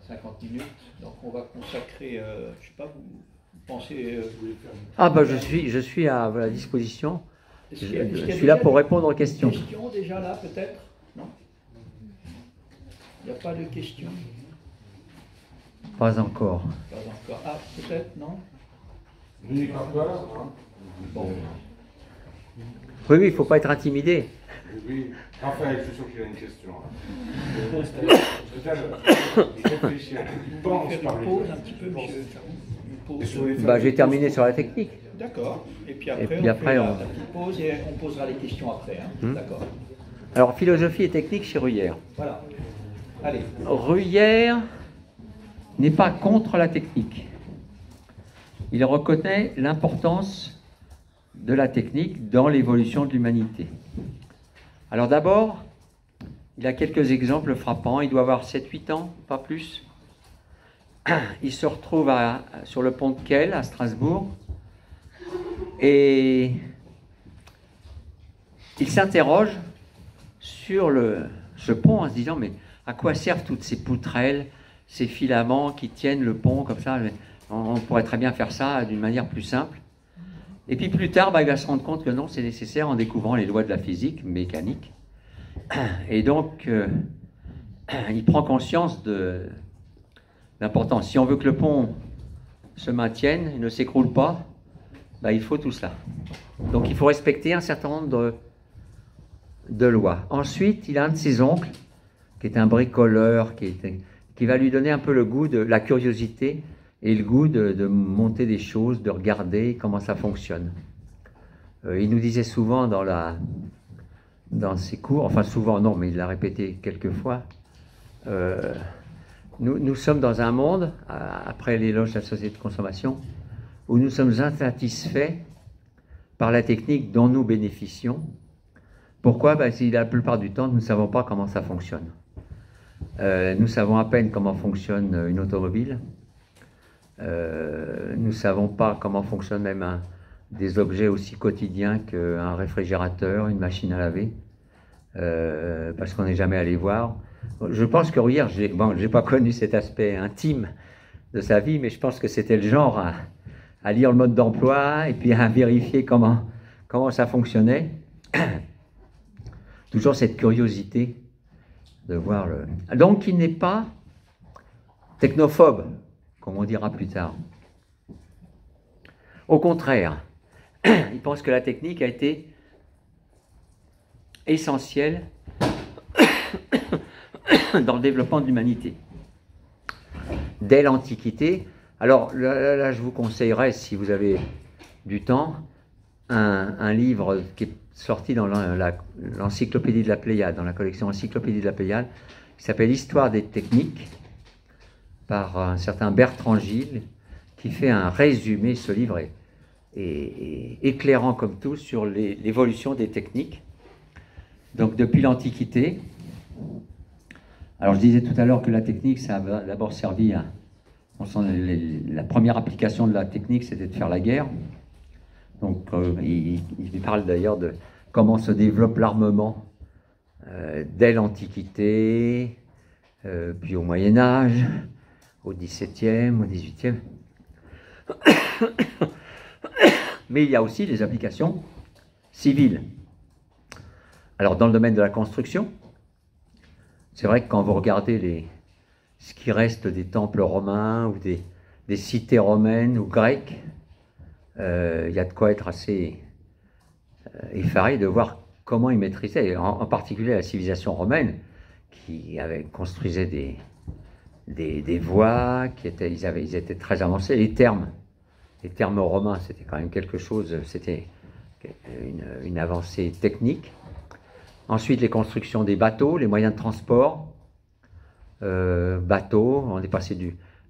50 minutes. Donc on va consacrer, je sais pas, vous pensez. Ah bah je suis à la disposition. Je suis là pour répondre aux questions. Questions déjà là peut-être? Non? Il n'y a pas de questions? Pas encore. Pas encore. Ah, peut-être, non? Oui, pas peur, hein. Bon. Oui, oui, il ne faut pas être intimidé. Oui, enfin, je suis sûr qu'il y a une question. Peut-être réfléchir. On va faire une pause un petit peu, monsieur. Une pause. Bah, j'ai terminé sur la technique. D'accord. Et puis après, on fait la petite pause et on posera les questions après. Hein. D'accord. Alors, philosophie et technique chez Ruyère. Voilà. Allez. Ruyère n'est pas contre la technique. Il reconnaît l'importance de la technique dans l'évolution de l'humanité. Alors d'abord, il a quelques exemples frappants. Il doit avoir 7-8 ans, pas plus. Il se retrouve sur le pont de Kehl, à Strasbourg, et il s'interroge sur ce pont en se disant, mais à quoi servent toutes ces poutrelles, ces filaments qui tiennent le pont comme ça? On pourrait très bien faire ça d'une manière plus simple. Et puis plus tard, il va se rendre compte que non, c'est nécessaire en découvrant les lois de la physique mécanique. Et donc, il prend conscience de l'importance. Si on veut que le pont se maintienne et ne s'écroule pas, il faut tout cela. Donc il faut respecter un certain nombre de lois. Ensuite, il a un de ses oncles, qui est un bricoleur, qui va lui donner un peu le goût de la curiosité et le goût de monter des choses, de regarder comment ça fonctionne. Il nous disait souvent dans ses cours, enfin souvent non, mais il l'a répété quelques fois, nous sommes dans un monde, après l'éloge de la société de consommation, où nous sommes insatisfaits par la technique dont nous bénéficions. Pourquoi? La plupart du temps, nous ne savons pas comment ça fonctionne. Nous savons à peine comment fonctionne une automobile. Nous ne savons pas comment fonctionnent même des objets aussi quotidiens qu'un réfrigérateur, une machine à laver, parce qu'on n'est jamais allé voir. Je pense que Ruyère, j'ai pas connu cet aspect intime de sa vie, mais je pense que c'était le genre à lire le mode d'emploi et puis à vérifier comment ça fonctionnait. Toujours cette curiosité de voir le... Donc il n'est pas technophobe, comme on dira plus tard. Au contraire, il pense que la technique a été essentielle dans le développement de l'humanité. Dès l'Antiquité, alors là, je vous conseillerais, si vous avez du temps, un livre qui est sorti dans l'encyclopédie de la Pléiade, dans la collection Encyclopédie de la Pléiade, qui s'appelle Histoire des techniques, par un certain Bertrand Gilles, qui fait un résumé. Ce livre est éclairant comme tout sur l'évolution des techniques. Donc depuis l'Antiquité, alors je disais tout à l'heure que la technique, ça a d'abord servi à... la première application de la technique, c'était de faire la guerre. Donc il parle d'ailleurs de comment se développe l'armement dès l'Antiquité, puis au Moyen-Âge, au XVIIe, au XVIIIe. Mais il y a aussi des applications civiles. Alors dans le domaine de la construction, c'est vrai que quand vous regardez ce qui reste des temples romains ou des cités romaines ou grecques. Il y a de quoi être assez effaré de voir comment ils maîtrisaient, en particulier la civilisation romaine, qui construisait des voies, ils étaient très avancés. Les termes romains, c'était quand même quelque chose, c'était une avancée technique. Ensuite, les constructions des bateaux, les moyens de transport, bateaux, on est passé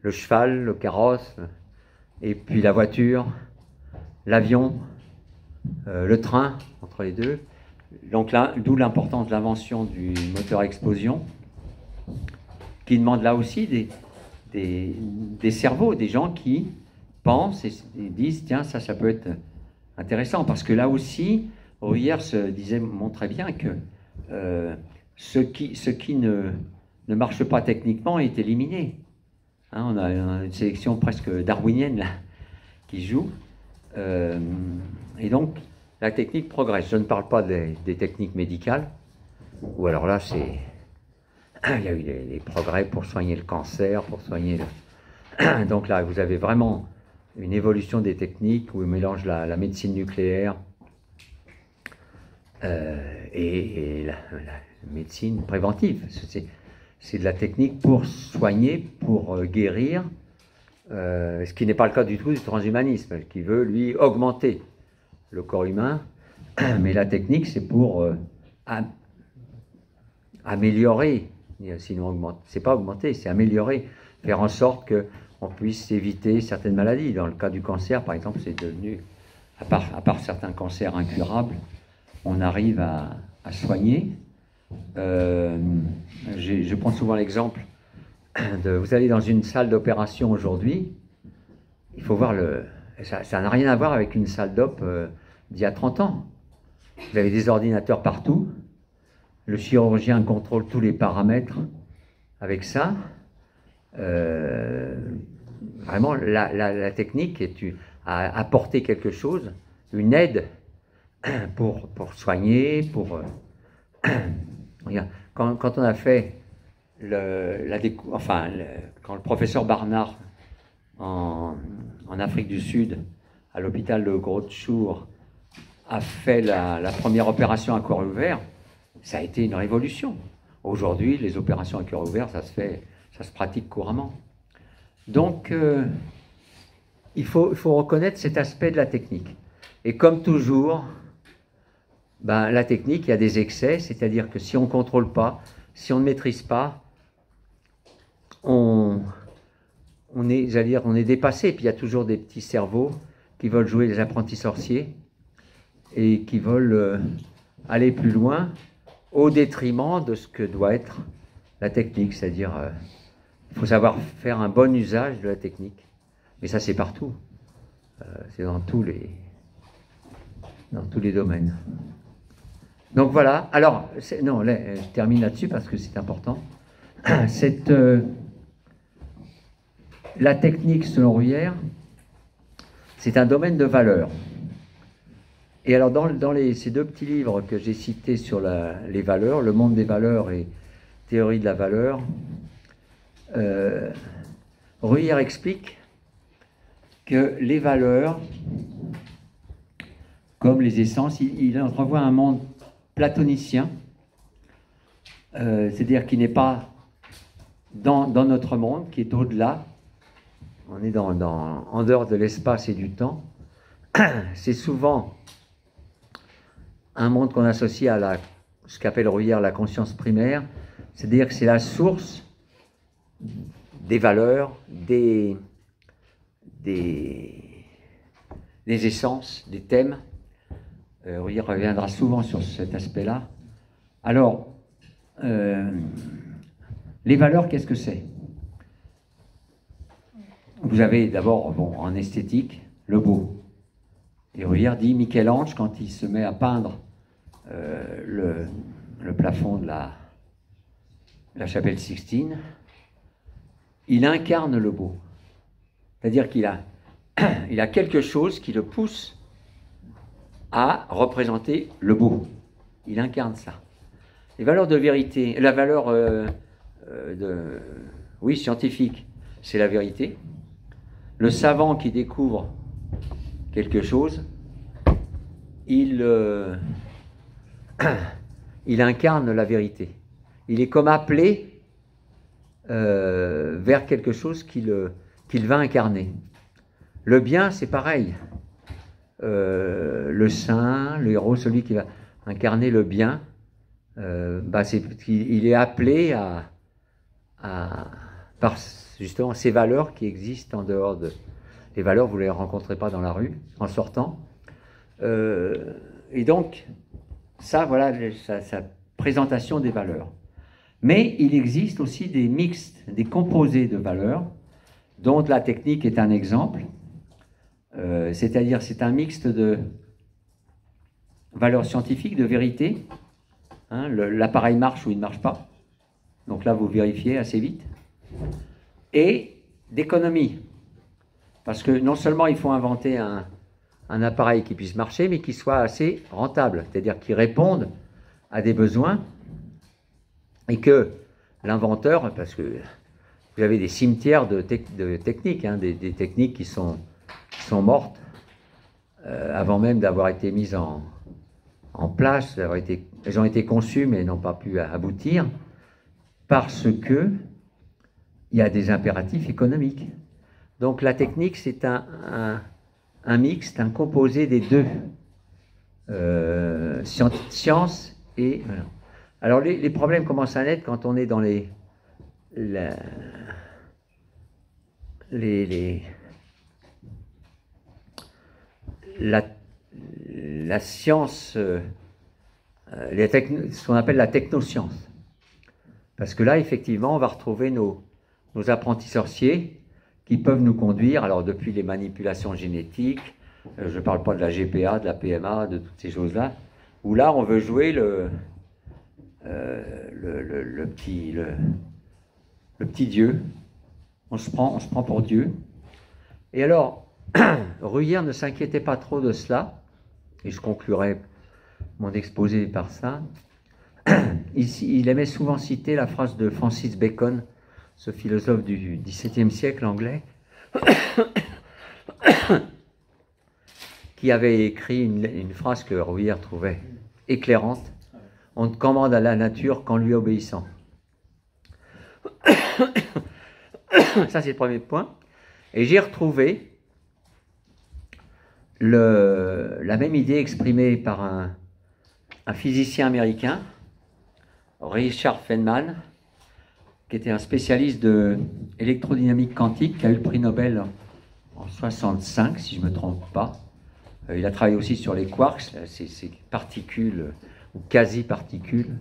le cheval, le carrosse, et puis la voiture, l'avion, le train, entre les deux. Donc là, d'où l'importance de l'invention du moteur à explosion, qui demande là aussi des cerveaux, des gens qui pensent et disent, tiens, ça peut être intéressant, parce que là aussi, Bruyère montrait bien que ce qui ne marche pas techniquement est éliminé. Hein, on a une sélection presque darwinienne là, qui joue. Et donc, la technique progresse. Je ne parle pas des techniques médicales, où alors là, il y a eu des progrès pour soigner le cancer, pour soigner Donc là, vous avez vraiment une évolution des techniques où on mélange la médecine nucléaire et la médecine préventive. C'est de la technique pour soigner, pour guérir, ce qui n'est pas le cas du tout du transhumanisme, qui veut, lui, augmenter le corps humain, mais la technique, c'est pour améliorer, sinon c'est pas augmenter, c'est améliorer, faire en sorte qu'on puisse éviter certaines maladies. Dans le cas du cancer, par exemple, c'est devenu, à part certains cancers incurables, on arrive à soigner. Je prends souvent l'exemple vous allez dans une salle d'opération aujourd'hui, il faut voir ça n'a rien à voir avec une salle d'op d'il y a 30 ans. Vous avez des ordinateurs partout, le chirurgien contrôle tous les paramètres avec ça. Vraiment, la technique a apporté quelque chose, une aide pour soigner, Regarde, quand on a fait quand le professeur Barnard en Afrique du Sud, à l'hôpital de Grootechour, a fait la première opération à cœur ouvert, ça a été une révolution. Aujourd'hui, les opérations à cœur ouvert, ça se pratique couramment. Donc, il faut reconnaître cet aspect de la technique. Et comme toujours, la technique, il y a des excès, c'est-à-dire que si on ne contrôle pas, si on ne maîtrise pas, on est dépassé. Puis il y a toujours des petits cerveaux qui veulent jouer les apprentis sorciers et qui veulent aller plus loin au détriment de ce que doit être la technique. C'est-à-dire, il faut savoir faire un bon usage de la technique. Mais ça, c'est partout. C'est dans tous les domaines. Donc voilà. Alors, je termine là-dessus parce que c'est important. La technique, selon Bruyère, c'est un domaine de valeur. Et alors, dans ces deux petits livres que j'ai cités sur les valeurs, Le monde des valeurs et Théorie de la valeur, Bruyère explique que les valeurs, comme les essences, il entrevoit un monde platonicien, c'est-à-dire qui n'est pas dans notre monde, qui est au-delà. On est en dehors de l'espace et du temps. C'est souvent un monde qu'on associe à ce qu'appelle Bruyère la conscience primaire, c'est-à-dire que c'est la source des valeurs, des essences, des thèmes. Bruyère reviendra souvent sur cet aspect-là. Alors, les valeurs, qu'est-ce que c'est ? Vous avez d'abord, en esthétique, le beau. Et Bruyère dit, Michel-Ange, quand il se met à peindre le plafond de la chapelle Sixtine, il incarne le beau. C'est-à-dire qu'il a quelque chose qui le pousse à représenter le beau. Il incarne ça. Les valeurs de vérité, la valeur scientifique, c'est la vérité. le savant qui découvre quelque chose, il incarne la vérité. Il est comme appelé vers quelque chose qu'il va incarner. Le bien, c'est pareil. Le saint, le héros, celui qui va incarner le bien, il est appelé par justement ces valeurs qui existent en dehors de... Les valeurs, vous ne les rencontrez pas dans la rue en sortant. Et donc, ça, voilà sa présentation des valeurs. Mais il existe aussi des mixtes, des composés de valeurs, dont la technique est un exemple. C'est-à-dire, c'est un mixte de valeurs scientifiques, de vérité. Hein, l'appareil marche ou il ne marche pas. Donc là, vous vérifiez assez vite. Et d'économie. Parce que non seulement il faut inventer un appareil qui puisse marcher, mais qui soit assez rentable. C'est-à-dire qui réponde à des besoins et que l'inventeur, parce que vous avez des cimetières de techniques, hein, des techniques qui sont mortes avant même d'avoir été mises en place, elles ont été conçues mais n'ont pas pu aboutir parce que il y a des impératifs économiques. Donc la technique, c'est un mixte, un composé des deux, science et... Voilà. Alors les problèmes commencent à naître quand on est dans la science, ce qu'on appelle la technoscience. Parce que là, effectivement, on va retrouver nos apprentis sorciers qui peuvent nous conduire, alors depuis les manipulations génétiques, je ne parle pas de la GPA, de la PMA, de toutes ces choses-là, où là, on veut jouer le petit Dieu. On se prend pour Dieu. Et alors, Ruyère ne s'inquiétait pas trop de cela, et je conclurai mon exposé par ça. Il aimait souvent citer la phrase de Francis Bacon, ce philosophe du XVIIe siècle anglais, qui avait écrit une phrase que Ruyère trouvait éclairante. On ne commande à la nature qu'en lui obéissant. Ça, c'est le premier point. Et j'ai retrouvé la même idée exprimée par un physicien américain, Richard Feynman, qui était un spécialiste de électrodynamique quantique, qui a eu le prix Nobel en 1965, si je ne me trompe pas. Il a travaillé aussi sur les quarks, ces particules ou quasi-particules.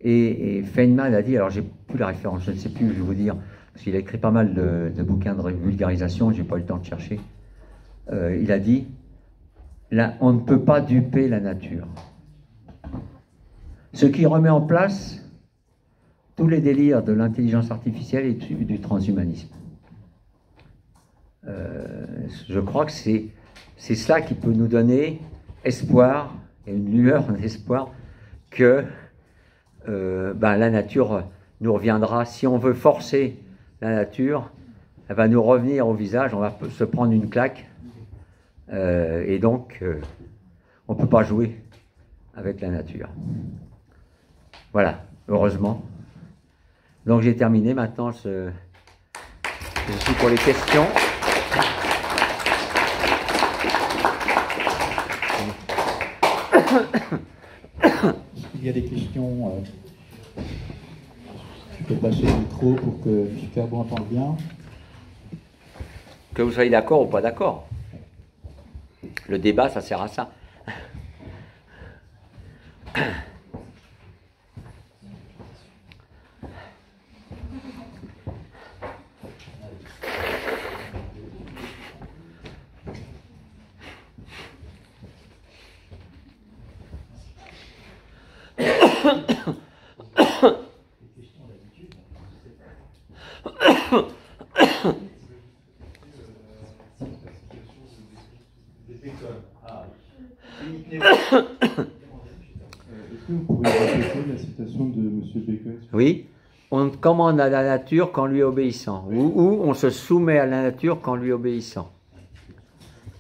Et Feynman a dit, alors j'ai plus la référence, je ne sais plus, je vais vous dire, parce qu'il a écrit pas mal de bouquins de vulgarisation, je n'ai pas eu le temps de chercher. Il a dit, là, on ne peut pas duper la nature. Ce qui remet en place tous les délires de l'intelligence artificielle et du transhumanisme. Je crois que c'est cela qui peut nous donner espoir, et une lueur d'espoir, que la nature nous reviendra. Si on veut forcer la nature, elle va nous revenir au visage, on va se prendre une claque, et donc on ne peut pas jouer avec la nature. Voilà, heureusement. Donc j'ai terminé, maintenant je suis pour les questions. S'il y a des questions, tu peux passer le micro pour que M. Carbon entende bien. Que vous soyez d'accord ou pas d'accord. Le débat, ça sert à ça. Est-ce que vous pouvez répéter la citation de M. Bacon? Oui, on commande à la nature qu'en lui obéissant, ou on se soumet à la nature qu'en lui obéissant.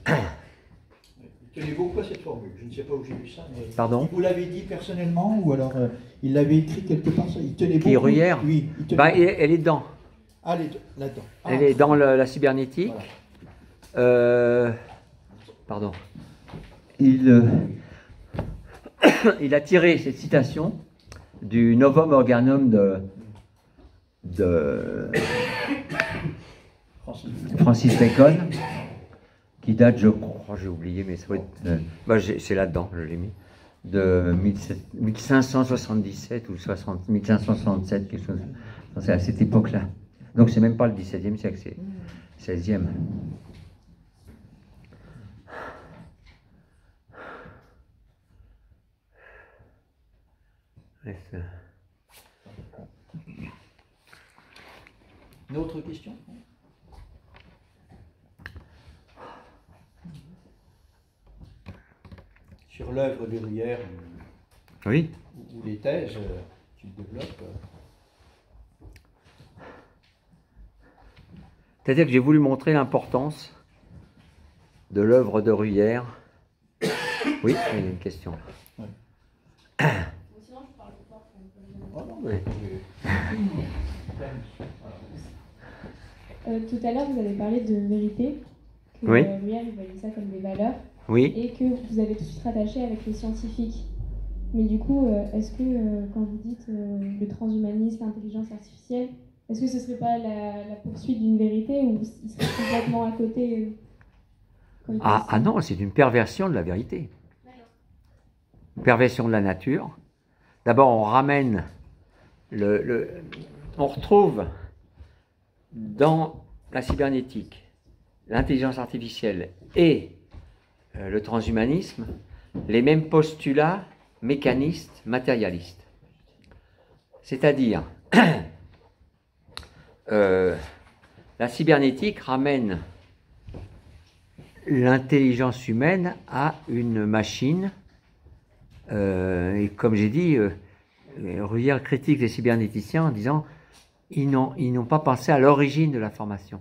Il tenait beaucoup à cette formule. Je ne sais pas où j'ai vu ça, mais Pardon? Vous l'avez dit personnellement ou alors il l'avait écrit quelque part ça? Il tenait Qui, beaucoup. Ruyère? Oui, il tenait Ben, beaucoup. elle est dedans. Ah, là-dedans. Ah, Elle est dans la cybernétique. Pardon. Il a tiré cette citation du Novum Organum de Francis Bacon, qui date, je crois, j'ai oublié, mais ça doit être, c'est là-dedans, je l'ai mis, de 1577 ou 1567, quelque chose. C'est à cette époque-là. Donc c'est même pas le XVIIe siècle, c'est XVIe. une autre question? Sur l'œuvre de Ruyère Oui. ou les thèses, tu le développes. C'est-à-dire que j'ai voulu montrer l'importance de l'œuvre de Ruyère. Oui, il y a une question. Ouais. Sinon, je parle pas. Oh non, mais, Tout à l'heure, vous avez parlé de vérité, que Oui. Ruyère, il voyait ça comme des valeurs, Oui. et que vous avez tout de suite rattaché avec les scientifiques. Mais du coup, est-ce que quand vous dites le transhumanisme, l'intelligence artificielle, est-ce que ce serait pas la poursuite d'une vérité ou il serait complètement à côté quand il pense ça? Ah non, c'est une perversion de la vérité. Une perversion de la nature. D'abord, on ramène on retrouve dans la cybernétique, l'intelligence artificielle et le transhumanisme les mêmes postulats mécanistes, matérialistes. C'est-à-dire, la cybernétique ramène l'intelligence humaine à une machine, et comme j'ai dit, Ruyère critique les cybernéticiens en disant ils n'ont pas pensé à l'origine de l'information.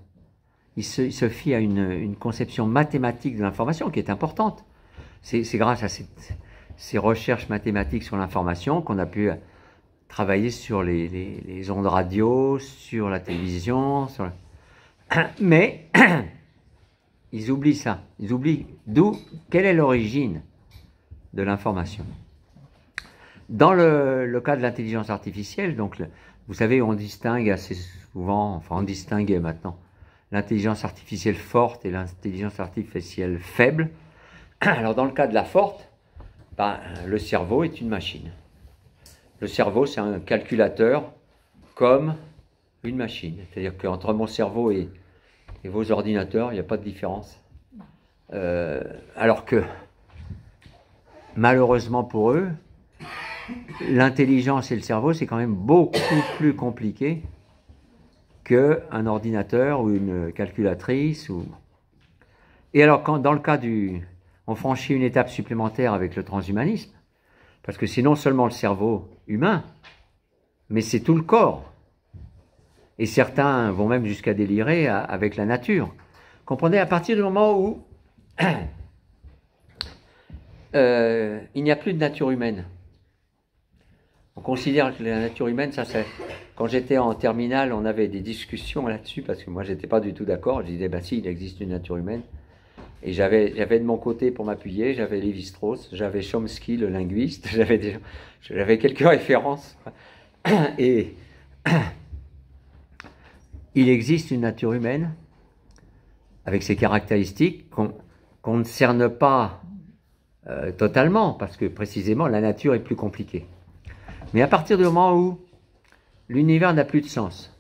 Il se fie à une conception mathématique de l'information qui est importante. C'est grâce à ces recherches mathématiques sur l'information qu'on a pu travailler sur les ondes radio, sur la télévision. Mais ils oublient ça. Ils oublient quelle est l'origine de l'information. Dans le cas de l'intelligence artificielle, donc, vous savez, on distingue assez souvent, enfin on distingue maintenant, l'intelligence artificielle forte et l'intelligence artificielle faible. Alors dans le cas de la forte, le cerveau est une machine. Le cerveau, c'est un calculateur comme une machine. C'est-à-dire qu'entre mon cerveau et vos ordinateurs, il n'y a pas de différence. Alors que, malheureusement pour eux, l'intelligence et le cerveau, c'est quand même beaucoup plus compliqué qu'un ordinateur ou une calculatrice. Et alors, dans le cas on franchit une étape supplémentaire avec le transhumanisme, parce que c'est non seulement le cerveau humain, mais c'est tout le corps. Et certains vont même jusqu'à délirer avec la nature. Comprenez, à partir du moment où il n'y a plus de nature humaine, on considère que la nature humaine, quand j'étais en terminale, on avait des discussions là-dessus, parce que moi, j'étais pas du tout d'accord. Je disais, si, il existe une nature humaine. Et j'avais de mon côté, pour m'appuyer, j'avais Lévi-Strauss, j'avais Chomsky, le linguiste, j'avais quelques références. Et il existe une nature humaine, avec ses caractéristiques, qu'on ne cerne pas totalement, parce que précisément, la nature est plus compliquée. Mais à partir du moment où l'univers n'a plus de sens,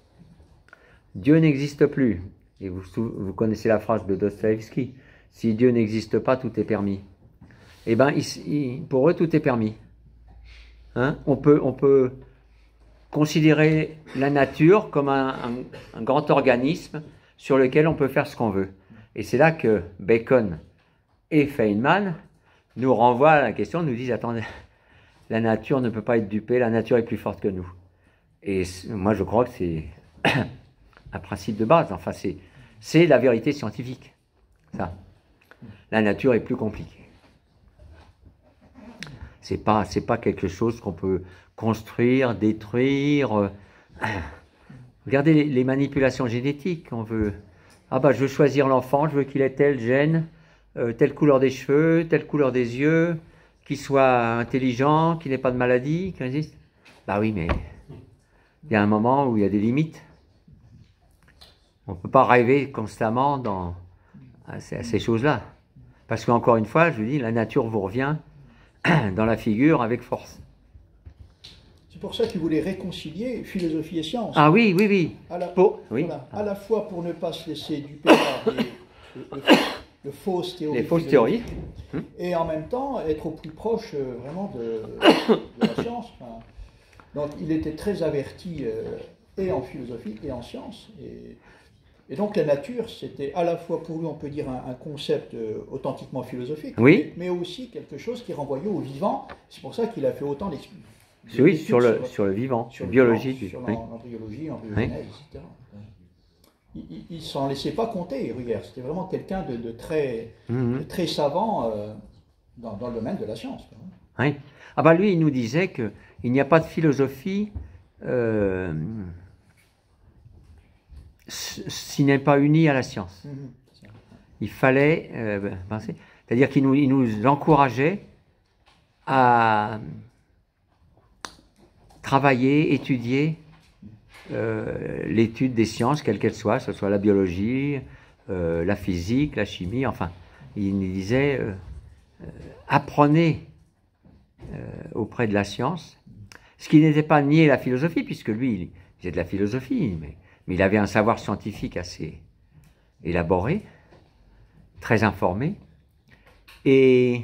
Dieu n'existe plus, et vous connaissez la phrase de Dostoïevski, si Dieu n'existe pas, tout est permis. Eh bien, pour eux, tout est permis. Hein? On peut considérer la nature comme un grand organisme sur lequel on peut faire ce qu'on veut. Et c'est là que Bacon et Feynman nous renvoient à la question, nous disent, attendez, la nature ne peut pas être dupée, la nature est plus forte que nous. Et moi, je crois que c'est un principe de base. Enfin, c'est la vérité scientifique. Ça. La nature est plus compliquée. C'est pas quelque chose qu'on peut construire, détruire. Regardez les manipulations génétiques. On veut, ah bah, je veux choisir l'enfant, je veux qu'il ait tel gène, telle couleur des cheveux, telle couleur des yeux, qu'il soit intelligent, qu'il n'ait pas de maladie, qu'il résiste. Bah oui, mais il y a un moment où il y a des limites. On ne peut pas rêver constamment à ces choses-là. Parce qu'encore une fois, je vous dis, la nature vous revient dans la figure avec force. C'est pour ça qu'il voulait réconcilier philosophie et science. Ah oui, oui, oui. Oui. Voilà, à la fois pour ne pas se laisser duper par de fausses théories. Les fausses théories. Et en même temps, être au plus proche vraiment de la science. Enfin, donc il était très averti et en philosophie et en sciences. Et donc la nature, c'était à la fois pour lui, on peut dire, un concept authentiquement philosophique, oui, mais aussi quelque chose qui renvoyait au vivant. C'est pour ça qu'il a fait autant d'études. Oui, sur le vivant, sur la biologie. Sur l'embryologie, l'embryogenèse, etc. Il ne s'en laissait pas compter, Rüger. C'était vraiment quelqu'un de très savant dans le domaine de la science. Oui. Ah bah lui, il nous disait qu'il n'y a pas de philosophie s'il n'est pas uni à la science. Il fallait penser. C'est-à-dire qu'il nous encourageait à travailler, étudier l'étude des sciences, quelle qu'elle soit, que ce soit la biologie, la physique, la chimie, enfin, il nous disait apprenez auprès de la science, ce qui n'était pas nier la philosophie, puisque lui, il faisait de la philosophie, mais il avait un savoir scientifique assez élaboré, très informé, et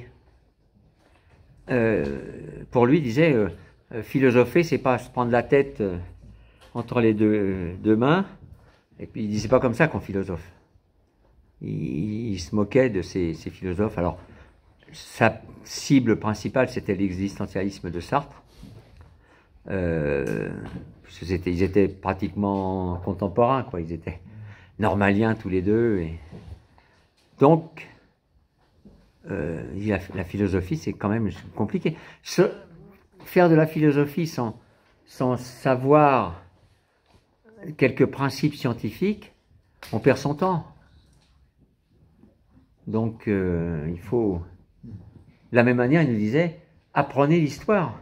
pour lui, il disait philosopher, c'est pas se prendre la tête entre les deux mains, et puis il disait pas comme ça qu'on philosophe. Il se moquait de ces philosophes. Alors, sa cible principale, c'était l'existentialisme de Sartre. Ils étaient pratiquement contemporains, quoi. Ils étaient normaliens tous les deux. Et donc, la philosophie, c'est quand même compliqué. Faire de la philosophie sans savoir quelques principes scientifiques, on perd son temps. Donc, il faut... De la même manière, il nous disait, apprenez l'histoire.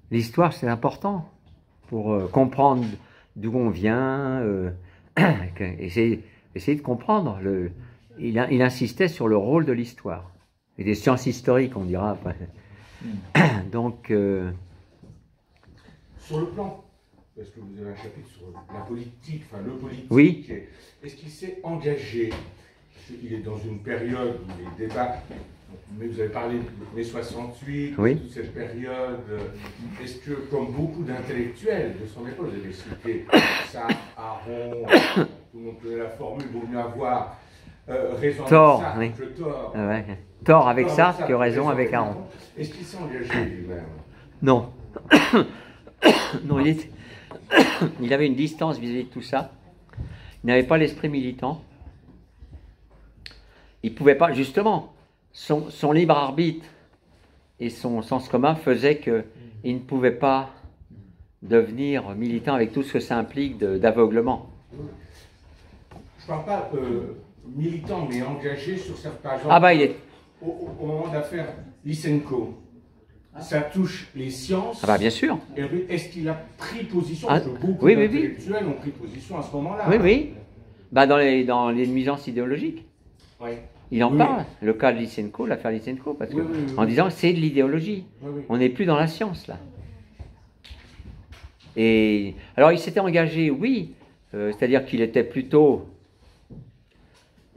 L'histoire, c'est important pour comprendre d'où on vient, essayer de comprendre. Il insistait sur le rôle de l'histoire. Et des sciences historiques, on dira après. Donc... Sur le plan, parce que vous avez un chapitre sur la politique, enfin le politique, oui. Est-ce qu'il s'est engagé? Il est dans une période où les débats, mais vous avez parlé de mai 68, oui. toute cette période, est-ce que, comme beaucoup d'intellectuels de son époque, vous avez cité ça, Aron, tout le monde connaît la formule, il vaut mieux avoir raison tort, avec Sartre oui. que tort. Ouais. Tort avec Sartre que raison avec Aron. Est-ce qu'il s'est engagé lui-même? Non. Non, il avait une distance vis-à-vis de tout ça. Il n'avait pas l'esprit militant. Il ne pouvait pas, justement, son libre arbitre et son sens commun faisaient qu'il ne pouvait pas devenir militant avec tout ce que ça implique d'aveuglement. Je ne parle pas militant, mais engagé sur certains genres. Ah bah il est... Au moment de l'affaire Lysenko, ça touche les sciences. Ah bah bien sûr. Est-ce qu'il a pris position? Ah, Parce que beaucoup oui, d'intellectuels ont pris position à ce moment-là. Oui, oui. Bah dans les nuisances idéologiques. Oui. Il en parle, le cas de Lysenko, l'affaire Lysenko, parce que, en disant c'est de l'idéologie. Oui. On n'est plus dans la science, là. Et alors, il s'était engagé, oui, c'est-à-dire qu'il était plutôt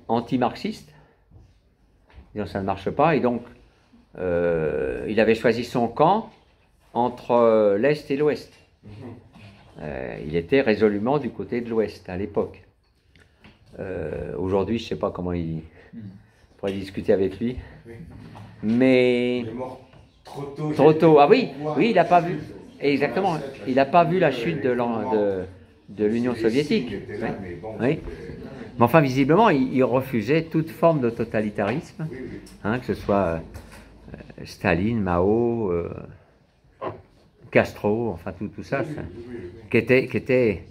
anti-marxiste, disant ça ne marche pas, et donc il avait choisi son camp entre l'Est et l'Ouest. Il était résolument du côté de l'Ouest à l'époque. Aujourd'hui, je ne sais pas comment il pourrait discuter avec lui, mais Il est mort trop tôt. trop tôt. Ah oui, il n'a pas vu. Exactement. Il n'a pas vu la chute de l'Union soviétique. Oui. Mais enfin, visiblement, il refusait toute forme de totalitarisme, hein, que ce soit Staline, Mao, Castro, enfin tout ça, qui était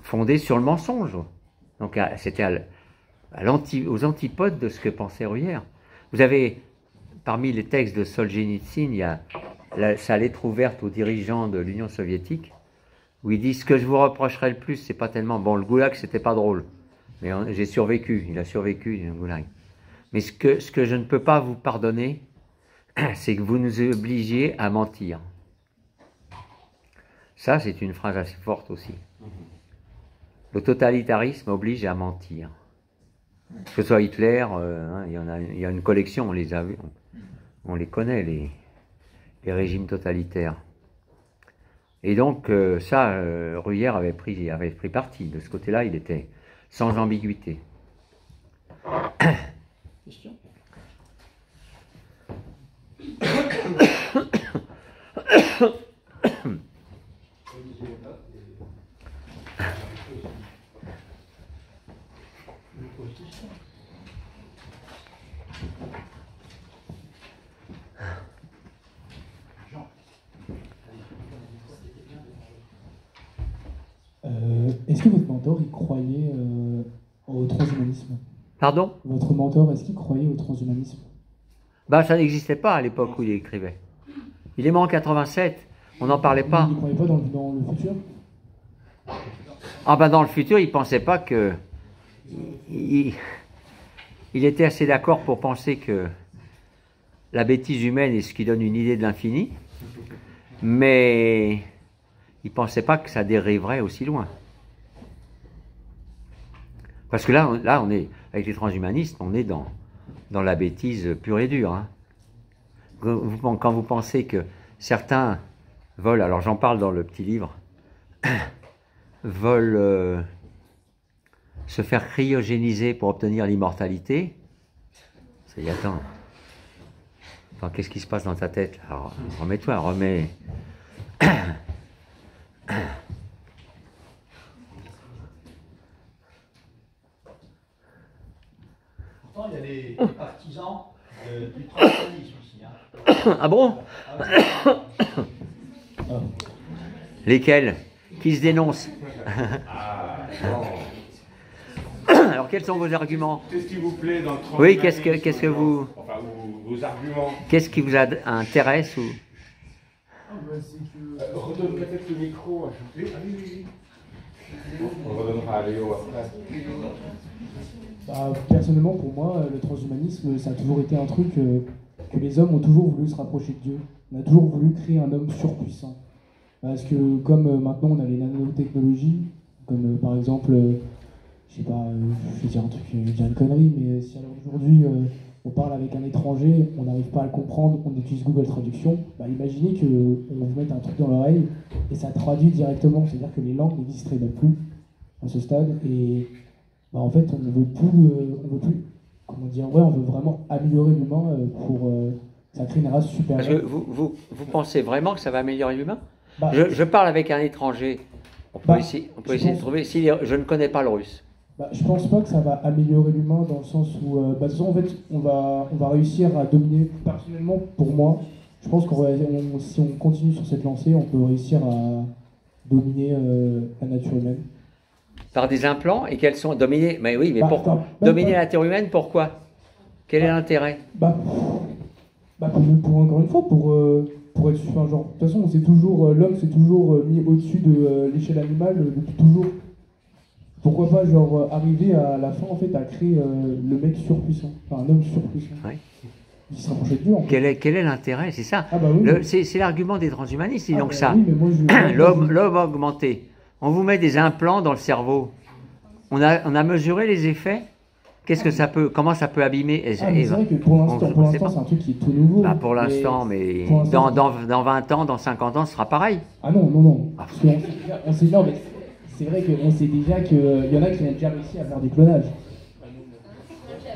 fondé sur le mensonge. Donc c'était aux antipodes de ce que pensait Bruyère. Vous avez, parmi les textes de Solzhenitsyn, il y a sa lettre ouverte aux dirigeants de l'Union soviétique, où il dit: ce que je vous reprocherais le plus, c'est pas tellement, bon, le goulag, c'était pas drôle, mais j'ai survécu, il a survécu, le goulag. Mais ce que je ne peux pas vous pardonner, c'est que vous nous obligiez à mentir. Ça, c'est une phrase assez forte aussi. Le totalitarisme oblige à mentir. Que ce soit Hitler, hein, il y a une collection, on les a vus, on les connaît, les régimes totalitaires. Et donc, Bruyère avait pris parti. De ce côté-là, il était sans ambiguïté. Question? Est-ce que votre mentor, il croyait au transhumanisme? Pardon? Votre mentor, est-ce qu'il croyait au transhumanisme? Bah, ça n'existait pas à l'époque où il écrivait. Il est mort en 87, on n'en parlait pas. Il ne croyait pas dans le futur? Ah ben dans le futur, il ne pensait pas que... Il était assez d'accord pour penser que la bêtise humaine est ce qui donne une idée de l'infini, mais il ne pensait pas que ça dériverait aussi loin. Parce que là on est, avec les transhumanistes, on est dans la bêtise pure et dure. Hein. Quand vous pensez que certains veulent, alors j'en parle dans le petit livre, veulent se faire cryogéniser pour obtenir l'immortalité, ça y attend. Enfin, qu'est-ce qui se passe dans ta tête là? Remets-toi, remets. Pourtant, il y a des partisans du transhumanisme aussi. Hein. Ah bon? Lesquels? Qui se dénoncent? Alors, quels sont vos arguments? Qu'est-ce qui vous plaît dans le transhumanisme? Oui, qu'est-ce que vous... Enfin, vos arguments. Qu'est-ce qui vous intéresse ou... Redonne peut-être le micro. Oui. On redonnera à Léo après. Bah, personnellement, pour moi, le transhumanisme, ça a toujours été un truc que les hommes ont toujours voulu se rapprocher de Dieu. On a toujours voulu créer un homme surpuissant. Parce que comme maintenant on a les nanotechnologies, comme par exemple, je sais pas, je vais dire un truc, je vais dire une connerie, mais si alors aujourd'hui on parle avec un étranger, on n'arrive pas à le comprendre, on utilise Google Traduction, bah imaginez qu'on vous mette un truc dans l'oreille et ça traduit directement, c'est-à-dire que les langues n'existeraient même plus à ce stade, et bah en fait on ne veut plus, comment dire, ouais, on veut vraiment améliorer l'humain pour ça crée une race supérieure. Parce que vous pensez vraiment que ça va améliorer l'humain? Bah, Je parle avec un étranger, on peut essayer de trouver, si je ne connais pas le russe. Bah, je pense pas que ça va améliorer l'humain dans le sens où, de toute façon, en fait, on va réussir à dominer. Personnellement, pour moi, je pense si on continue sur cette lancée, on peut réussir à dominer la nature humaine. Par des implants, et quels sont dominés? Mais oui, mais pourquoi? Dominer la nature humaine, pourquoi? Quel est l'intérêt? Pour encore une fois, pour être enfin, genre, de toute façon, c'est toujours l'homme s'est toujours mis au-dessus de l'échelle animale depuis toujours. Pourquoi pas genre arriver à la fin en fait à créer le mec surpuissant, enfin un homme surpuissant. Ouais. Qui se rapproche de Dieu. En fait. Quel est l'intérêt? C'est ça. Ah bah oui. C'est l'argument des transhumanistes, donc bah ça. Oui, mais moi, L'homme augmenté. On vous met des implants dans le cerveau. On a mesuré les effets. Qu'est-ce que ça peut, comment ça peut abîmer? C'est vrai que pour l'instant, c'est un truc qui est tout nouveau. Bah pour l'instant, mais dans 20 ans, dans 50 ans, ce sera pareil. Ah non. Parce qu'on sait, non, mais c'est vrai qu'on sait déjà qu'il y en a qui ont déjà réussi à faire des clonages.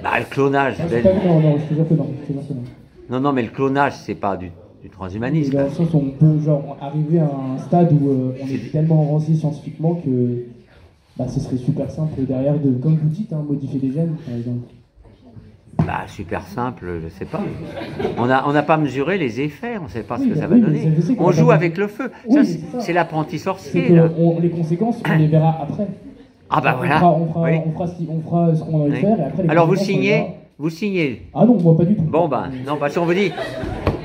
Bah le clonage. Non, je te jure que non. Non, mais le clonage, c'est pas du transhumanisme. Dans le sens où on peut genre, arriver à un stade où on est tellement avancé scientifiquement que bah, ce serait super simple derrière de, comme vous dites, hein, modifier des gènes, par exemple. Bah, super simple, je sais pas. On n'a pas mesuré les effets, on ne sait pas ce que ça va oui, donner. je sais qu'on On va joue pas- avec le feu. Oui, Ça, c'est ça. c'est l'apprenti C'est sorcier, que là. les conséquences, on les verra après. Ah bah voilà. Oui. On fera ce qu'on a envie de Oui. faire et après les Alors vous conséquences, on les signez, verra. vous signez. Ah non, moi pas du tout. Bon ben, non, parce qu'on vous dit,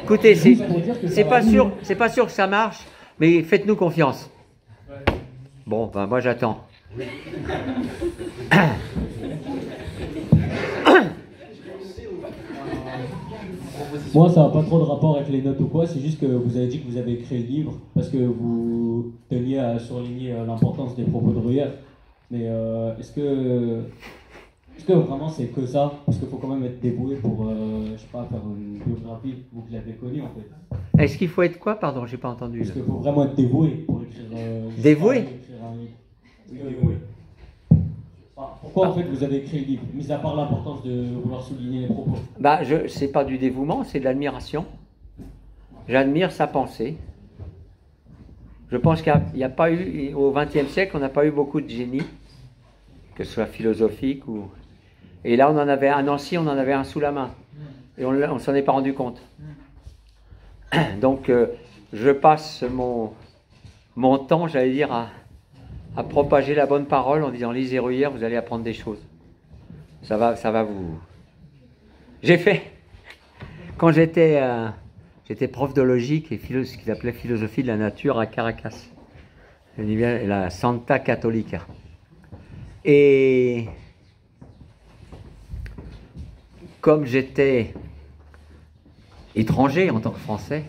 écoutez, c'est Juste pour dire que ça c'est va pas venir. sûr, c'est pas sûr que ça marche, mais faites-nous confiance. Bon, ben moi j'attends. Moi, ça n'a pas trop de rapport avec les notes ou quoi, c'est juste que vous avez dit que vous avez écrit le livre parce que vous teniez à surligner l'importance des propos de Bruyère. Mais est-ce que vraiment c'est que ça? Parce qu'il faut quand même être dévoué pour, je sais pas, faire une biographie, vous qui l'avez connu en fait. Est-ce qu'il faut être quoi? Pardon, j'ai pas entendu. Parce là. qu'il faut vraiment être dévoué pour écrire. Dévoué? Écrire un livre. Oui, dévoué. Enfin, pourquoi en fait vous avez écrit le livre, mis à part l'importance de vouloir souligner les propos? Bah, c'est pas du dévouement, c'est de l'admiration. J'admire sa pensée. Je pense qu'il n'y a pas eu, au XXe siècle, on n'a pas eu beaucoup de génie, que ce soit philosophique ou. Et là, on en avait à Nancy, on en avait un sous la main. Et on ne s'en est pas rendu compte. Donc, je passe mon temps, j'allais dire, à propager la bonne parole en disant lisez Bruyère, vous allez apprendre des choses. Ça va vous. J'ai fait. Quand j'étais prof de logique et ce qu'ils appelaient philosophie de la nature à Caracas, la Santa Católica. Et comme j'étais étranger en tant que Français,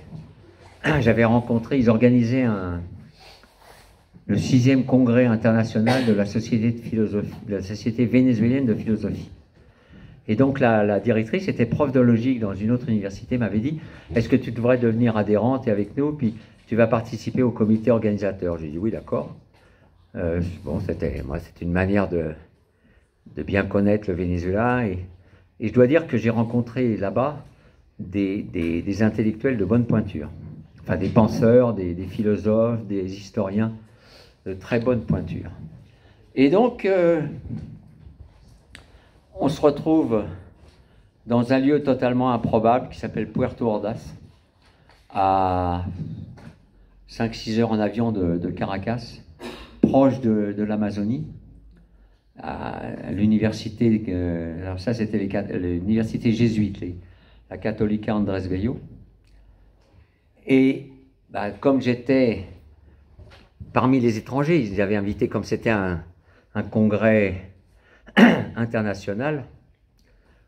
j'avais rencontré, ils organisaient le 6e congrès international de la société de philosophie, de la société vénézuélienne de philosophie. Et donc la directrice était prof de logique dans une autre université, m'avait dit « Est-ce que tu devrais devenir adhérente et avec nous, puis tu vas participer au comité organisateur ?» J'ai dit « Oui, d'accord. » Bon, c'était une manière de bien connaître le Venezuela. Et je dois dire que j'ai rencontré là-bas des intellectuels de bonne pointure. Enfin, des penseurs, des philosophes, des historiens de très bonne pointure. Et donc, on se retrouve dans un lieu totalement improbable qui s'appelle Puerto Ordaz, à 5-6 heures en avion de Caracas, proche de l'Amazonie, à l'université, alors ça c'était l'université jésuite, la Católica Andrés Bello. Et comme j'étais parmi les étrangers, ils avaient invité, comme c'était un congrès international,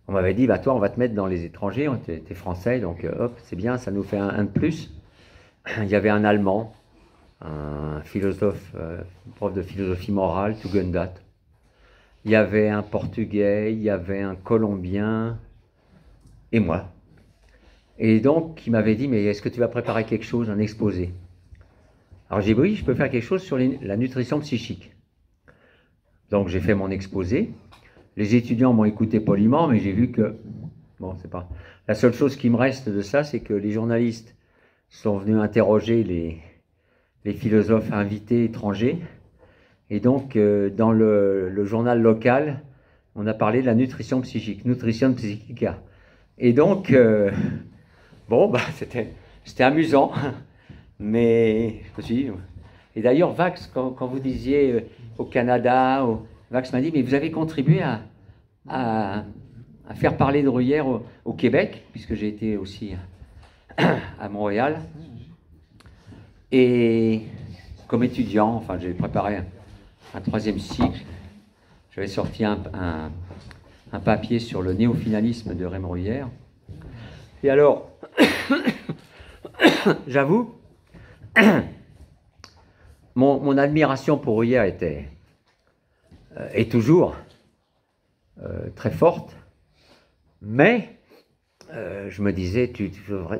on m'avait dit, toi on va te mettre dans les étrangers, t'es français, donc hop, c'est bien, ça nous fait un de plus. Il y avait un Allemand, un philosophe, prof de philosophie morale, Tugendhat. Il y avait un Portugais, il y avait un Colombien, et moi. Et donc, il m'avait dit, mais est-ce que tu vas préparer quelque chose, un exposé? Alors j'ai dit, oui, je peux faire quelque chose sur la nutrition psychique. Donc j'ai fait mon exposé. Les étudiants m'ont écouté poliment, mais j'ai vu que, bon, c'est pas... La seule chose qui me reste de ça, c'est que les journalistes sont venus interroger les philosophes invités étrangers. Et donc, dans le journal local, on a parlé de la nutrition psychique, nutrition psychica. Et donc, c'était amusant, mais je me suis dit... Et d'ailleurs, Vax, quand vous disiez au Canada, Vax m'a dit, mais vous avez contribué à faire parler de Bruyère au Québec, puisque j'ai été aussi à Montréal. Et comme étudiant, enfin, j'ai préparé un 3e cycle. J'avais sorti un papier sur le néofinalisme de Raymond Bruyère. Et alors, j'avoue, mon admiration pour Bruyère est toujours très forte, mais je me disais, tu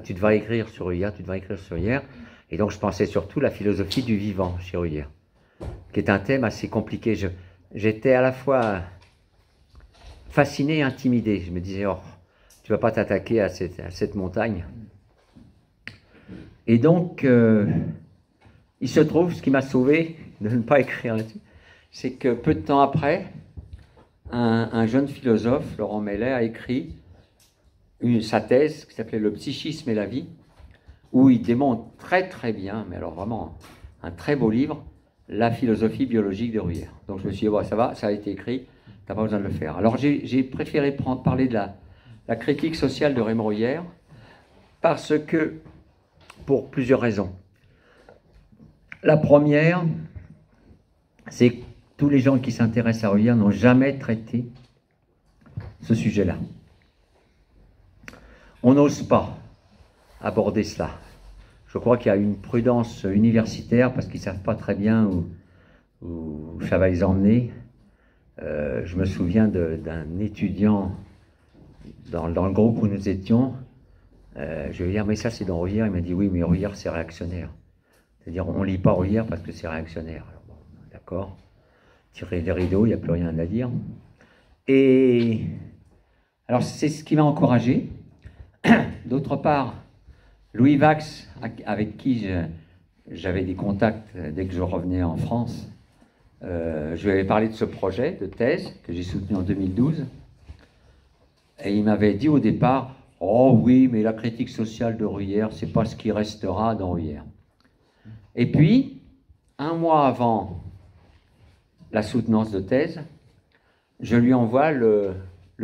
devrais écrire sur Bruyère, tu devrais écrire sur Bruyère. Et donc je pensais surtout à la philosophie du vivant chez Bruyère, qui est un thème assez compliqué. J'étais à la fois fasciné et intimidé. Je me disais, oh, tu ne vas pas t'attaquer à cette montagne. Et donc, il se trouve, ce qui m'a sauvé de ne pas écrire là-dessus, c'est que peu de temps après, un jeune philosophe, Laurent Mellet, a écrit sa thèse qui s'appelait « Le psychisme et la vie », où il démontre très très bien, mais alors vraiment un très beau livre, la philosophie biologique de Bruyère. Donc je me suis dit, bon, ça va, ça a été écrit, t'as pas besoin de le faire. Alors j'ai préféré parler de la critique sociale de Raymond Bruyère, parce que, pour plusieurs raisons. La première, c'est que tous les gens qui s'intéressent à Bruyère n'ont jamais traité ce sujet-là. On n'ose pas aborder cela. Je crois qu'il y a une prudence universitaire parce qu'ils ne savent pas très bien où ça va les emmener. Je me souviens d'un étudiant dans le groupe où nous étions. Je lui ai dit, mais ça c'est dans Bruyère. Il m'a dit, oui, mais Bruyère c'est réactionnaire. C'est-à-dire, on ne lit pas Bruyère parce que c'est réactionnaire. Bon, d'accord, tirer les rideaux, il n'y a plus rien à dire. Et alors, c'est ce qui m'a encouragé. D'autre part, Louis Vax, avec qui j'avais des contacts dès que je revenais en France, je lui avais parlé de ce projet de thèse que j'ai soutenu en 2012. Et il m'avait dit au départ, « Oh oui, mais la critique sociale de Bruyère, c'est pas ce qui restera dans Bruyère. » Et puis, un mois avant la soutenance de thèse, je lui envoie le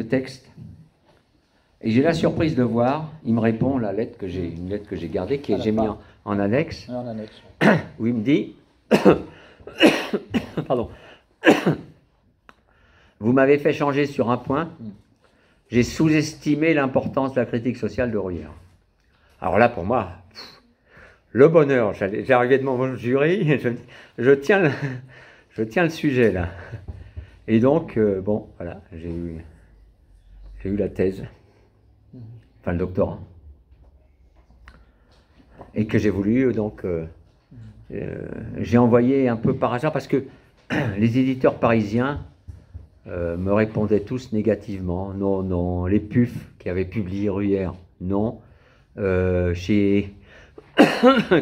texte. Et j'ai la surprise de voir, il me répond une lettre que j'ai gardée, que j'ai mis en annexe, où il me dit, pardon, vous m'avez fait changer sur un point, j'ai sous-estimé l'importance de la critique sociale de Bruyère. Alors là, pour moi, le bonheur, j'arrivais devant mon jury, je tiens le sujet là. Et donc, bon, voilà, j'ai eu la thèse, enfin le doctorat, et que j'ai voulu, donc, j'ai envoyé un peu par hasard, parce que les éditeurs parisiens me répondaient tous négativement, non, non, les PUF qui avaient publié Bruyère, non, chez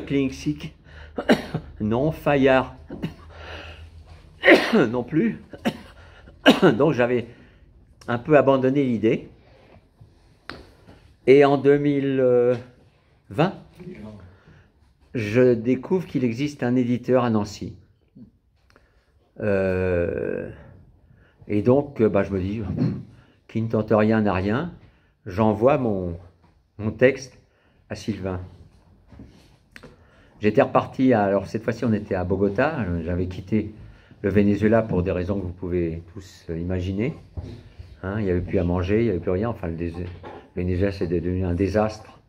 Klingsik, non, Fayard, non plus. Donc j'avais un peu abandonné l'idée. Et en 2020, je découvre qu'il existe un éditeur à Nancy. Et donc, je me dis, qui ne tente rien n'a rien. J'envoie mon texte à Sylvain. J'étais reparti, alors cette fois-ci on était à Bogota, j'avais quitté le Venezuela pour des raisons que vous pouvez tous imaginer. Hein, il n'y avait plus à manger, il n'y avait plus rien. Enfin, le Venezuela c'est devenu un désastre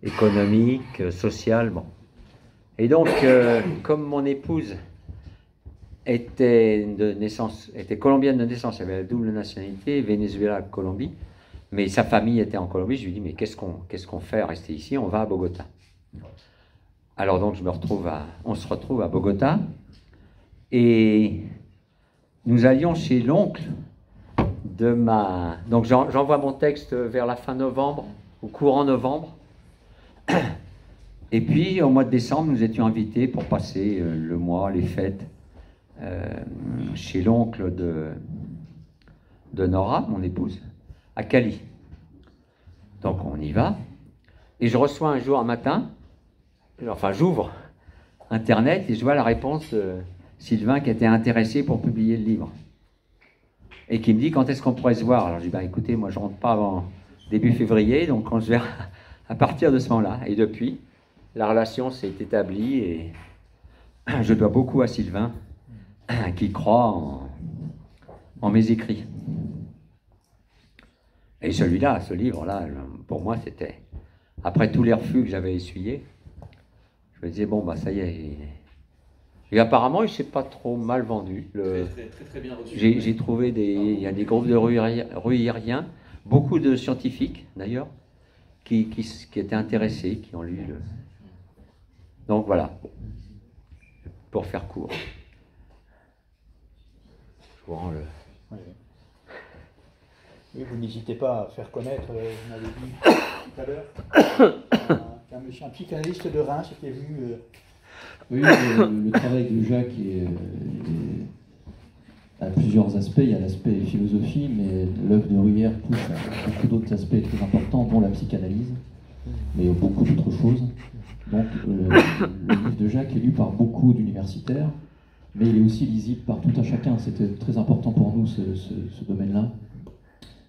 économique, social. Bon. Et donc, comme mon épouse était colombienne de naissance, elle avait la double nationalité, Venezuela, Colombie, mais sa famille était en Colombie, je lui dis, mais qu'est-ce qu'on fait à rester ici? On va à Bogota. Alors donc, on se retrouve à Bogota, et nous allions chez l'oncle de ma... Donc j'envoie mon texte vers la fin novembre, au courant novembre. Et puis au mois de décembre, nous étions invités pour passer le mois, les fêtes, chez l'oncle de Nora, mon épouse, à Cali. Donc on y va. Et je reçois un jour un matin, enfin j'ouvre Internet et je vois la réponse de Sylvain qui était intéressé pour publier le livre. Et qui me dit quand est-ce qu'on pourrait se voir. Alors je dis, écoutez, moi je rentre pas avant début février, donc on se verra à partir de ce moment-là. Et depuis, la relation s'est établie et je dois beaucoup à Sylvain qui croit en mes écrits. Et celui-là, ce livre-là, pour moi c'était, après tous les refus que j'avais essuyés, je me disais, bon, ça y est. Et apparemment, il ne s'est pas trop mal vendu. Très bien reçu. J'ai trouvé il y a des groupes de ruyériens, beaucoup de scientifiques d'ailleurs, qui étaient intéressés, qui ont lu le... Donc voilà, pour faire court. Je vous rends le... Oui, vous n'hésitez pas à faire connaître, vous m'avez dit tout à l'heure, qu'un monsieur, un psychanalyste de Reims était venu. Oui, le travail de Jacques a plusieurs aspects. Il y a l'aspect philosophie, mais l'œuvre de Bruyère touche à beaucoup d'autres aspects très importants, dont la psychanalyse, mais beaucoup d'autres choses. Donc le livre de Jacques est lu par beaucoup d'universitaires, mais il est aussi lisible par tout un chacun. C'était très important pour nous, ce domaine-là.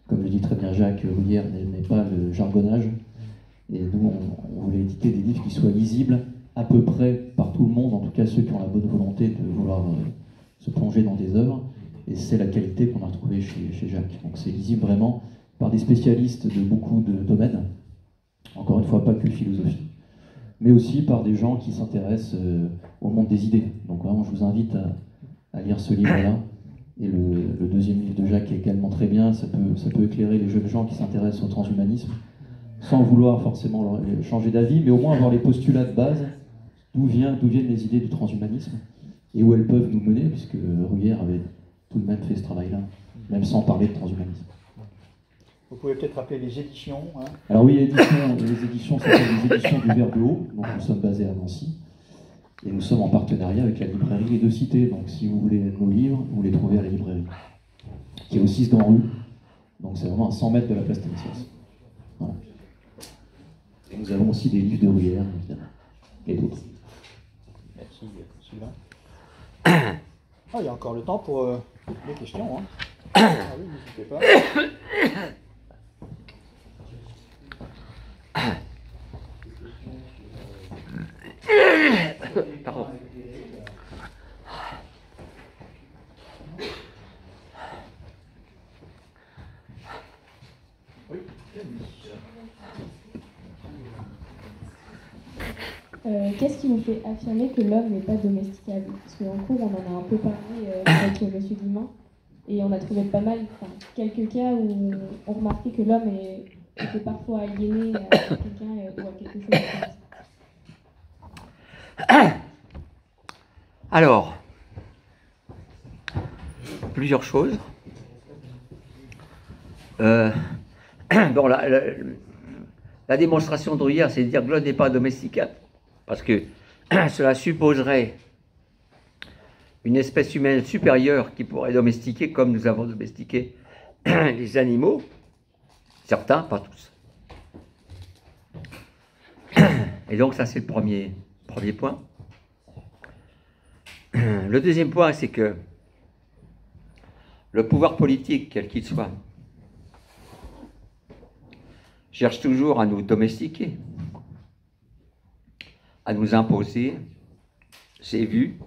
Comme le dit très bien Jacques, Bruyère n'est pas le jargonnage. Et nous, on voulait éditer des livres qui soient lisibles à peu près par tout le monde, en tout cas ceux qui ont la bonne volonté de vouloir se plonger dans des œuvres. Et c'est la qualité qu'on a retrouvée chez Jacques. Donc c'est lisible vraiment par des spécialistes de beaucoup de domaines. Encore une fois, pas que philosophie. Mais aussi par des gens qui s'intéressent au monde des idées. Donc vraiment, je vous invite à lire ce livre-là. Et le deuxième livre de Jacques est également très bien. Ça peut éclairer les jeunes gens qui s'intéressent au transhumanisme, sans vouloir forcément changer d'avis, mais au moins avoir les postulats de base, d'où viennent les idées du transhumanisme, et où elles peuvent nous mener, puisque Bruyère avait tout de même fait ce travail-là, même sans parler de transhumanisme. Vous pouvez peut-être rappeler les éditions. Hein. Alors oui, les éditions s'appellent les éditions du Ver de Haut, donc nous sommes basés à Nancy, et nous sommes en partenariat avec la librairie Les Deux Cités, donc si vous voulez nos livres, vous les trouvez à la librairie, qui est au 6 rue, donc c'est vraiment à 100 mètres de la place Stanislas. Voilà. Et nous avons aussi des livres de Bruyère, évidemment, et d'autres. Merci, Sylvain. Ah, il y a encore le temps pour les questions. Hein. Ah oui, n'hésitez pas. Pardon. Qu'est-ce qui vous fait affirmer que l'homme n'est pas domesticable? Parce qu'en cours, on en a un peu parlé avec M. Guillemin, et on a trouvé pas mal, quelques cas où on remarquait que l'homme était parfois aliéné à quelqu'un ou à quelque chose. Alors, plusieurs choses. Bon, la démonstration de Bruyère, c'est de dire que l'homme n'est pas domesticable. Parce que cela supposerait une espèce humaine supérieure qui pourrait domestiquer comme nous avons domestiqué les animaux, certains, pas tous. Et donc ça c'est le premier point. Le deuxième point, c'est que le pouvoir politique, quel qu'il soit, cherche toujours à nous domestiquer, à nous imposer ses vues.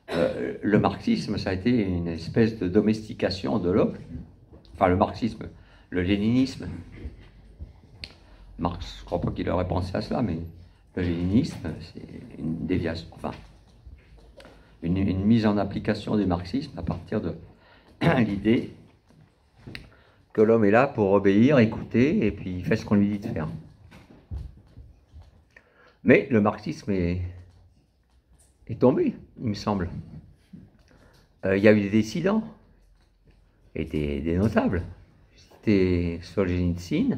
Le marxisme, ça a été une espèce de domestication de l'homme. Enfin, le marxisme, le léninisme. Marx, je ne crois pas qu'il aurait pensé à cela, mais le léninisme, c'est une déviation, enfin, une mise en application du marxisme à partir de l'idée que l'homme est là pour obéir, écouter, et puis il fait ce qu'on lui dit de faire. Mais le marxisme est tombé, il me semble. Il y a eu des dissidents, et des notables. C'était Solzhenitsyn,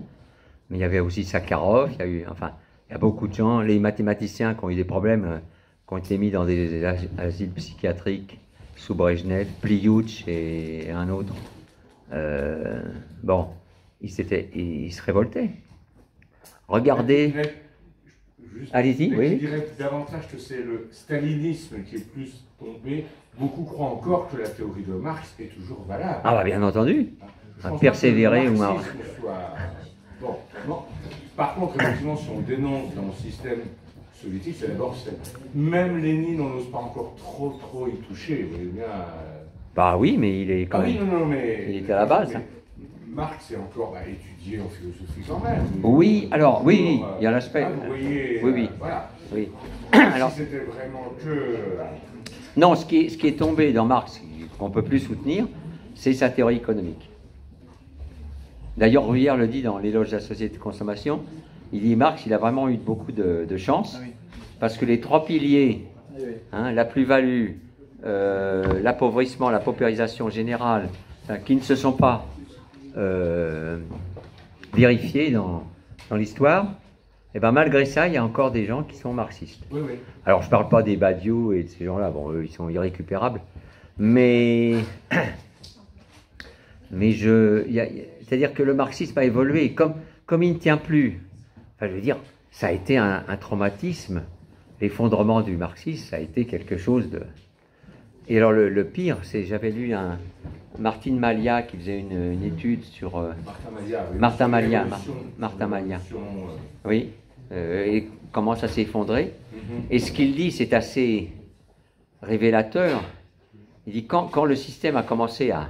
mais il y avait aussi Sakharov, il y a beaucoup de gens, les mathématiciens qui ont eu des problèmes, qui ont été mis dans des asiles psychiatriques sous Brejnev, Pliouch et un autre. Bon, ils se révoltaient. Regardez. Allez-y, oui. Je dirais davantage que c'est le stalinisme qui est plus tombé. Beaucoup croient encore que la théorie de Marx est toujours valable. Ah bah bien entendu. À persévérer ou à... Bon, non. Par contre, effectivement, si on dénonce dans le système soviétique, c'est d'abord même Lénine, on n'ose pas encore trop y toucher. Vous voyez bien. Bah oui, mais il est quand même. Oui, non, mais il était à la base. Marx est encore étudié en philosophie quand même. Oui, alors oui, il y a l'aspect. Vous voyez, oui. Voilà. Oui. Alors, si c'était vraiment que. Non, ce qui est tombé dans Marx, qu'on ne peut plus soutenir, c'est sa théorie économique. D'ailleurs, Bruyère le dit dans l'éloge de la société de consommation, il dit Marx, il a vraiment eu beaucoup de chance, parce que les trois piliers, la plus-value, l'appauvrissement, la paupérisation générale, qui ne se sont pas vérifiés dans l'histoire, Et ben malgré ça, il y a encore des gens qui sont marxistes. Oui, oui. Alors je parle pas des Badiou et de ces gens-là, bon, eux, ils sont irrécupérables. Mais, c'est-à-dire que le marxisme a évolué. Comme il ne tient plus, enfin, je veux dire, ça a été un traumatisme. L'effondrement du marxisme, ça a été quelque chose de... Et alors le pire, c'est j'avais lu Martine Malia qui faisait une étude sur... Martin Malia. Oui. Martin Malia. Oui. Et comment ça s'est effondré. Et ce qu'il dit, c'est assez révélateur. Il dit quand le système a commencé à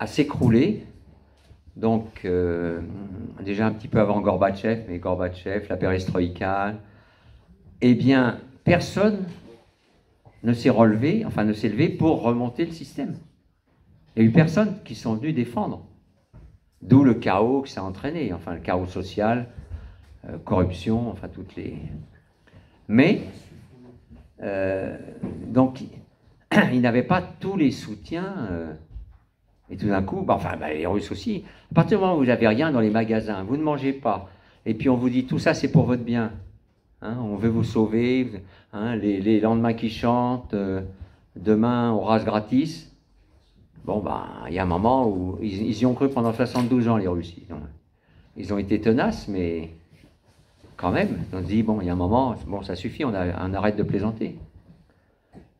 s'écrouler, donc déjà un petit peu avant Gorbatchev, mais Gorbatchev, la perestroïka, eh bien personne ne s'est relevé, enfin ne s'est levé pour remonter le système. Il n'y a eu personne qui sont venus défendre. D'où le chaos que ça a entraîné, enfin le chaos social, corruption, enfin toutes les... Mais, donc, il n'avait pas tous les soutiens, et tout d'un coup, les Russes aussi, à partir du moment où vous n'avez rien dans les magasins, vous ne mangez pas, et puis on vous dit tout ça c'est pour votre bien, hein, on veut vous sauver, hein, les lendemains qui chantent, demain on rase gratis, il y a un moment où ils y ont cru pendant 72 ans les Russes, donc, ils ont été tenaces, mais quand même, on se dit, il y a un moment, ça suffit, on arrête de plaisanter.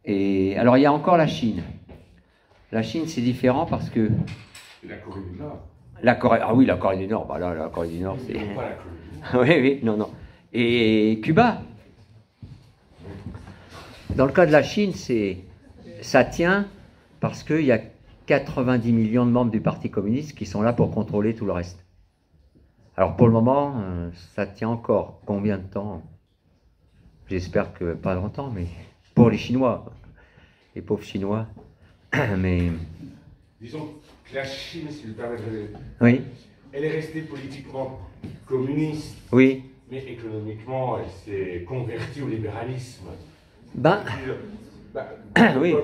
Et alors, il y a encore la Chine. La Chine, c'est différent parce que... La Corée du Nord. La Corée du Nord, la Corée du Nord, c'est... Pas la Corée du Nord. oui, non. Et Cuba. Dans le cas de la Chine, ça tient parce qu'il y a 90 millions de membres du Parti communiste qui sont là pour contrôler tout le reste. Alors pour le moment, ça tient encore. Combien de temps? J'espère que pas longtemps, mais pour les Chinois, les pauvres Chinois. Mais... Disons que la Chine, si vous permettez, oui. Elle est restée politiquement communiste, oui. Mais économiquement, elle s'est convertie au libéralisme. Oui.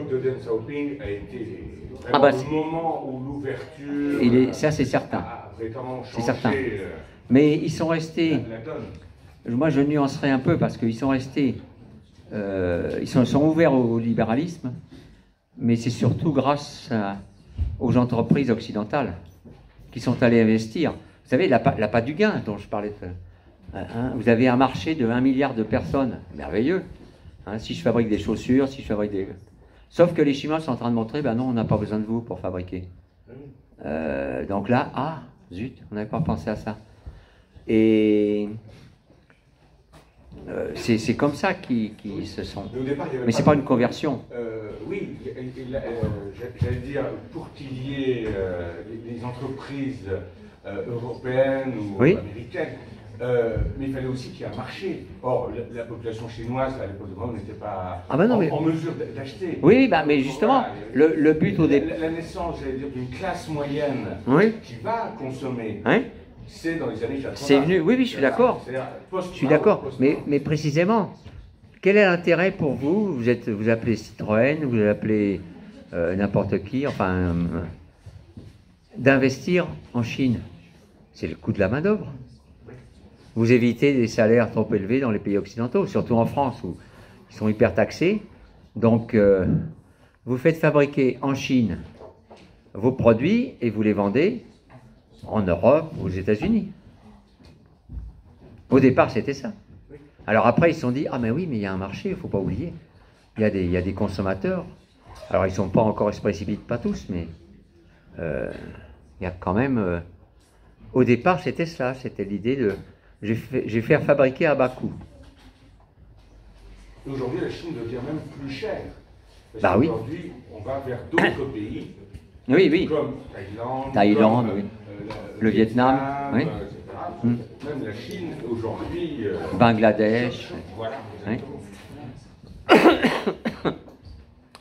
Le Deng Xiaoping a été vraiment le moment où l'ouverture... Ça, c'est certain. A vraiment changé. C'est certain. Mais ils sont restés... La donne. Moi, je nuancerai un peu parce qu'ils sont restés... ils sont ouverts au libéralisme, mais c'est surtout grâce aux entreprises occidentales qui sont allées investir. Vous savez, l'appât du gain dont je parlais, vous avez un marché de 1 milliard de personnes, merveilleux. Si je fabrique des chaussures, si je fabrique des... Sauf que les Chinois sont en train de montrer, non, on n'a pas besoin de vous pour fabriquer. Donc là, zut, on n'avait pas pensé à ça. Et... c'est comme ça qu'ils se sont... Mais c'est pas une conversion. Oui, j'allais dire, pour qu'il y ait des entreprises européennes ou américaines, mais il fallait aussi qu'il y ait un marché. Or, la population chinoise, à l'époque de Mao, n'était pas en mesure d'acheter. Oui, mais justement, voilà, le but au départ... La naissance, j'allais dire, d'une classe moyenne qui va consommer... C'est dans les années 80. C'est venu, oui, je suis d'accord. Je suis d'accord. Mais précisément, quel est l'intérêt pour vous? Vous appelez Citroën, vous appelez n'importe qui, d'investir en Chine. C'est le coût de la main-d'œuvre. Vous évitez des salaires trop élevés dans les pays occidentaux, surtout en France où ils sont hyper taxés. Donc, vous faites fabriquer en Chine vos produits et vous les vendez en Europe, aux États-Unis. Au départ, c'était ça. Alors après, ils se sont dit, mais il y a un marché, il ne faut pas oublier. Il y a des consommateurs. Alors, ils ne sont pas encore, ils se précipitent pas tous, mais il y a quand même... au départ, c'était ça, c'était l'idée de... Je vais faire fabriquer à bas coût. Aujourd'hui, la Chine devient même plus chère. Parce qu'aujourd'hui, on va vers d'autres pays. Oui. Comme Thaïlande, oui. Le Vietnam, oui. Etc. Même la Chine, aujourd'hui... Bangladesh. Voilà.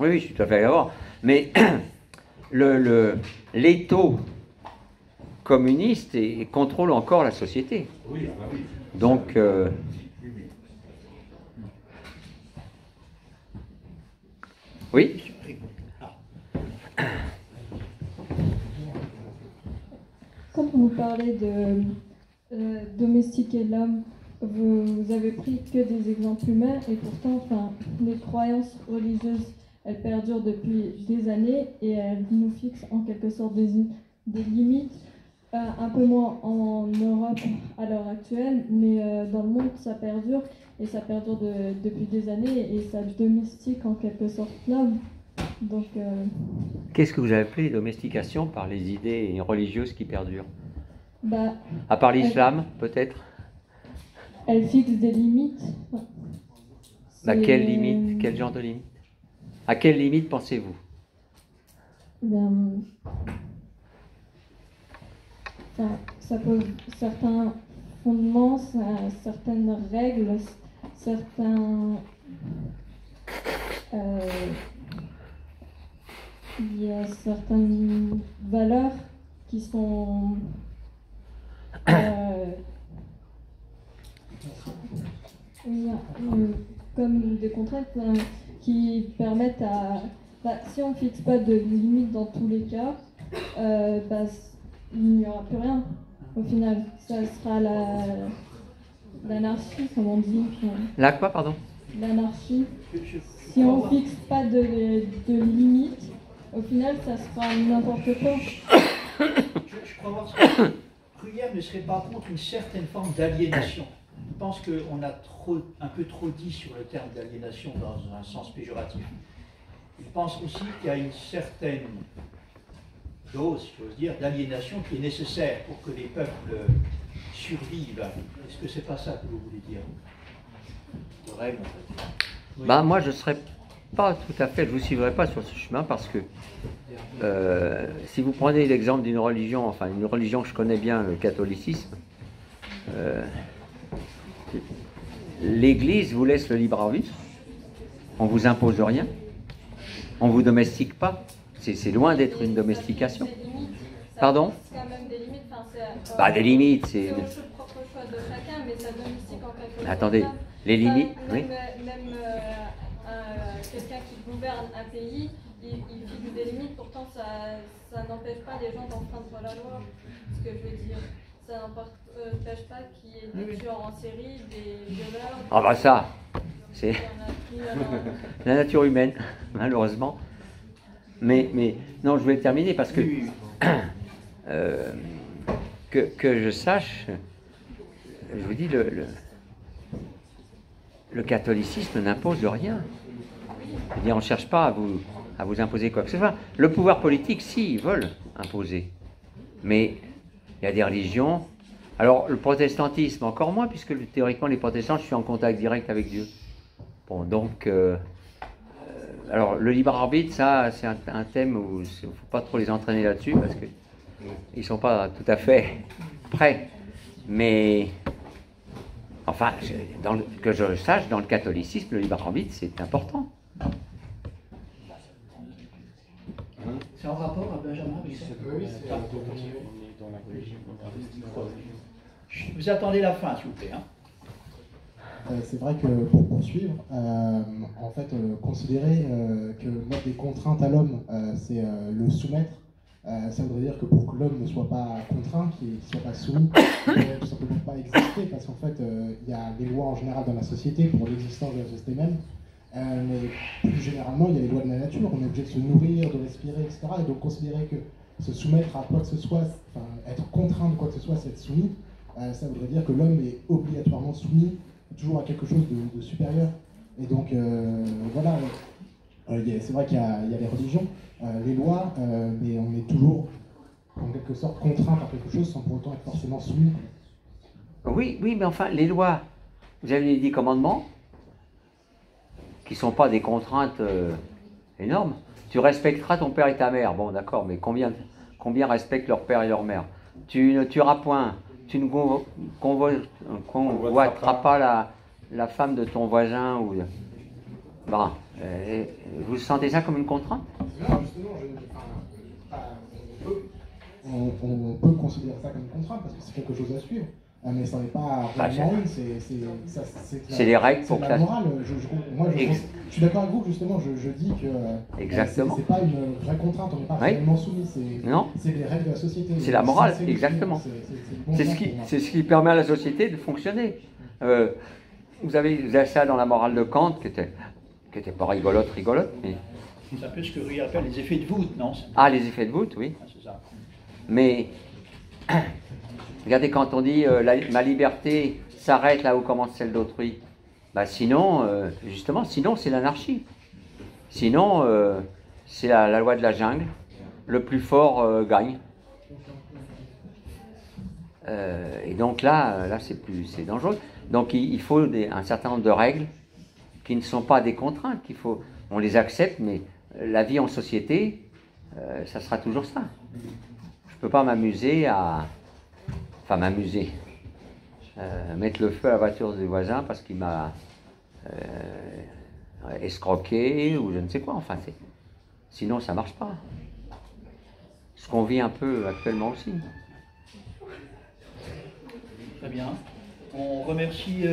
Oui, je suis tout à fait d'accord. Mais l'étau communiste contrôle encore la société. Oui. Donc... oui. Quand vous parlez de domestiquer l'homme vous avez pris que des exemples humains et pourtant, enfin, les croyances religieuses, elles perdurent depuis des années et elles nous fixent en quelque sorte des limites, un peu moins en Europe à l'heure actuelle, mais dans le monde ça perdure et ça perdure depuis des années et ça domestique en quelque sorte l'homme. Donc, qu'est-ce que vous avez appelé domestication par les idées religieuses qui perdurent? Bah, à part l'islam, peut-être? Elle fixe des limites. Bah, quelle limite? Quel genre de limite? À quelle limite pensez-vous? Ça pose certains fondements, certaines règles, certains... il y a certaines valeurs qui sont... comme des contraintes qui permettent à... si on ne fixe pas de limites dans tous les cas, il n'y aura plus rien. Au final, ça sera l'anarchie, comme on dit. La quoi, pardon? L'anarchie. Si on ne fixe pas de limites, au final, ça sera n'importe quoi. Je crois voir que Bruyère ne serait pas contre une certaine forme d'aliénation. Je pense qu'on a un peu trop dit sur le terme d'aliénation dans un sens péjoratif. Il pense aussi qu'il y a une certaine dose, j'ose dire, d'aliénation qui est nécessaire pour que les peuples survivent. Est-ce que c'est pas ça que vous voulez dire? Le rêve, en fait. Oui. Bah, moi, je ne serais pas tout à fait, je ne vous suivrai pas sur ce chemin parce que si vous prenez l'exemple d'une religion, enfin une religion que je connais bien, le catholicisme, l'Église vous laisse le libre arbitre, on ne vous impose rien, on ne vous domestique pas, c'est loin d'être une domestication. Pardon? C'est quand même des limites. Bah, des limites, c'est... C'est le propre choix de chacun, mais ça domestique en quelque sorte. Attendez, les limites, oui. Même quelqu'un qui gouverne un pays, il fixe des limites, pourtant ça n'empêche pas les gens d'enfreindre la loi. Ce que je veux dire, ça n'empêche pas qu'il y ait des tueurs en série, des violeurs. Ah bah ça, c'est la nature humaine, malheureusement. Mais non, je vais terminer parce que que je sache, je vous dis, le catholicisme n'impose rien. Je veux dire, on ne cherche pas à vous imposer quoi que ce soit. Le pouvoir politique, si, ils veulent imposer. Mais il y a des religions. Alors, le protestantisme, encore moins, puisque théoriquement, les protestants, je suis en contact direct avec Dieu. Bon, donc... alors, le libre arbitre, ça, c'est un thème où il ne faut pas trop les entraîner là-dessus, parce qu'ils ne sont pas tout à fait prêts. Mais... Enfin, que je sache, dans le catholicisme, le libre arbitre, c'est important. C'est en rapport à Benjamin? Oui, c'est dans la religion. Vous attendez la fin, s'il vous plaît. C'est vrai que pour poursuivre, en fait, considérer que mettre des contraintes à l'homme, c'est le soumettre, ça voudrait dire que pour que l'homme ne soit pas contraint, qu'il ne soit pas soumis, il ne peut tout simplement pas exister, parce qu'en fait, il y a des lois en général dans la société pour l'existence de la société même, mais plus généralement, il y a les lois de la nature, on est obligé de se nourrir, de respirer, etc. Et donc considérer que se soumettre à quoi que ce soit, enfin, être contraint de quoi que ce soit, c'est être soumis, ça voudrait dire que l'homme est obligatoirement soumis toujours à quelque chose de supérieur. Et donc, voilà, c'est vrai qu'il y a les religions, les lois, mais on est toujours, en quelque sorte, contraint par quelque chose sans pour autant être forcément soumis. Oui, mais enfin, les lois, vous avez les 10 commandements, qui ne sont pas des contraintes énormes. Tu respecteras ton père et ta mère. Bon, d'accord, mais combien respectent leur père et leur mère? Tu ne tueras point. Tu ne convoiteras pas la femme de ton voisin. Ou... Bon, vous sentez ça comme une contrainte? Non, justement, on peut considérer ça comme une contrainte parce que c'est quelque chose à suivre. Mais ça n'est pas vraiment une, c'est les règles pour que ça. C'est la morale. Je suis d'accord avec vous, justement, je dis que exactement. C'est pas une vraie contrainte, on n'est pas réellement soumis, c'est les règles de la société. C'est la morale, exactement. C'est ce qui permet à la société de fonctionner. Vous avez ça dans la morale de Kant, qui était pas rigolote, mais... C'est un peu ce que Ruyère appelle les effets de voûte, non? Ah, les effets de voûte, oui. Ah, c'est ça. Mais, regardez, quand on dit ma liberté s'arrête là où commence celle d'autrui, bah sinon, justement, sinon c'est l'anarchie. Sinon, c'est la loi de la jungle. Le plus fort gagne. Et donc là c'est dangereux. Donc il faut un certain nombre de règles qui ne sont pas des contraintes. On les accepte, mais la vie en société, ça sera toujours ça. Je ne peux pas m'amuser mettre le feu à la voiture du voisin parce qu'il m'a escroqué ou je ne sais quoi. Enfin, sinon ça ne marche pas. Ce qu'on vit un peu actuellement aussi. Très bien. On remercie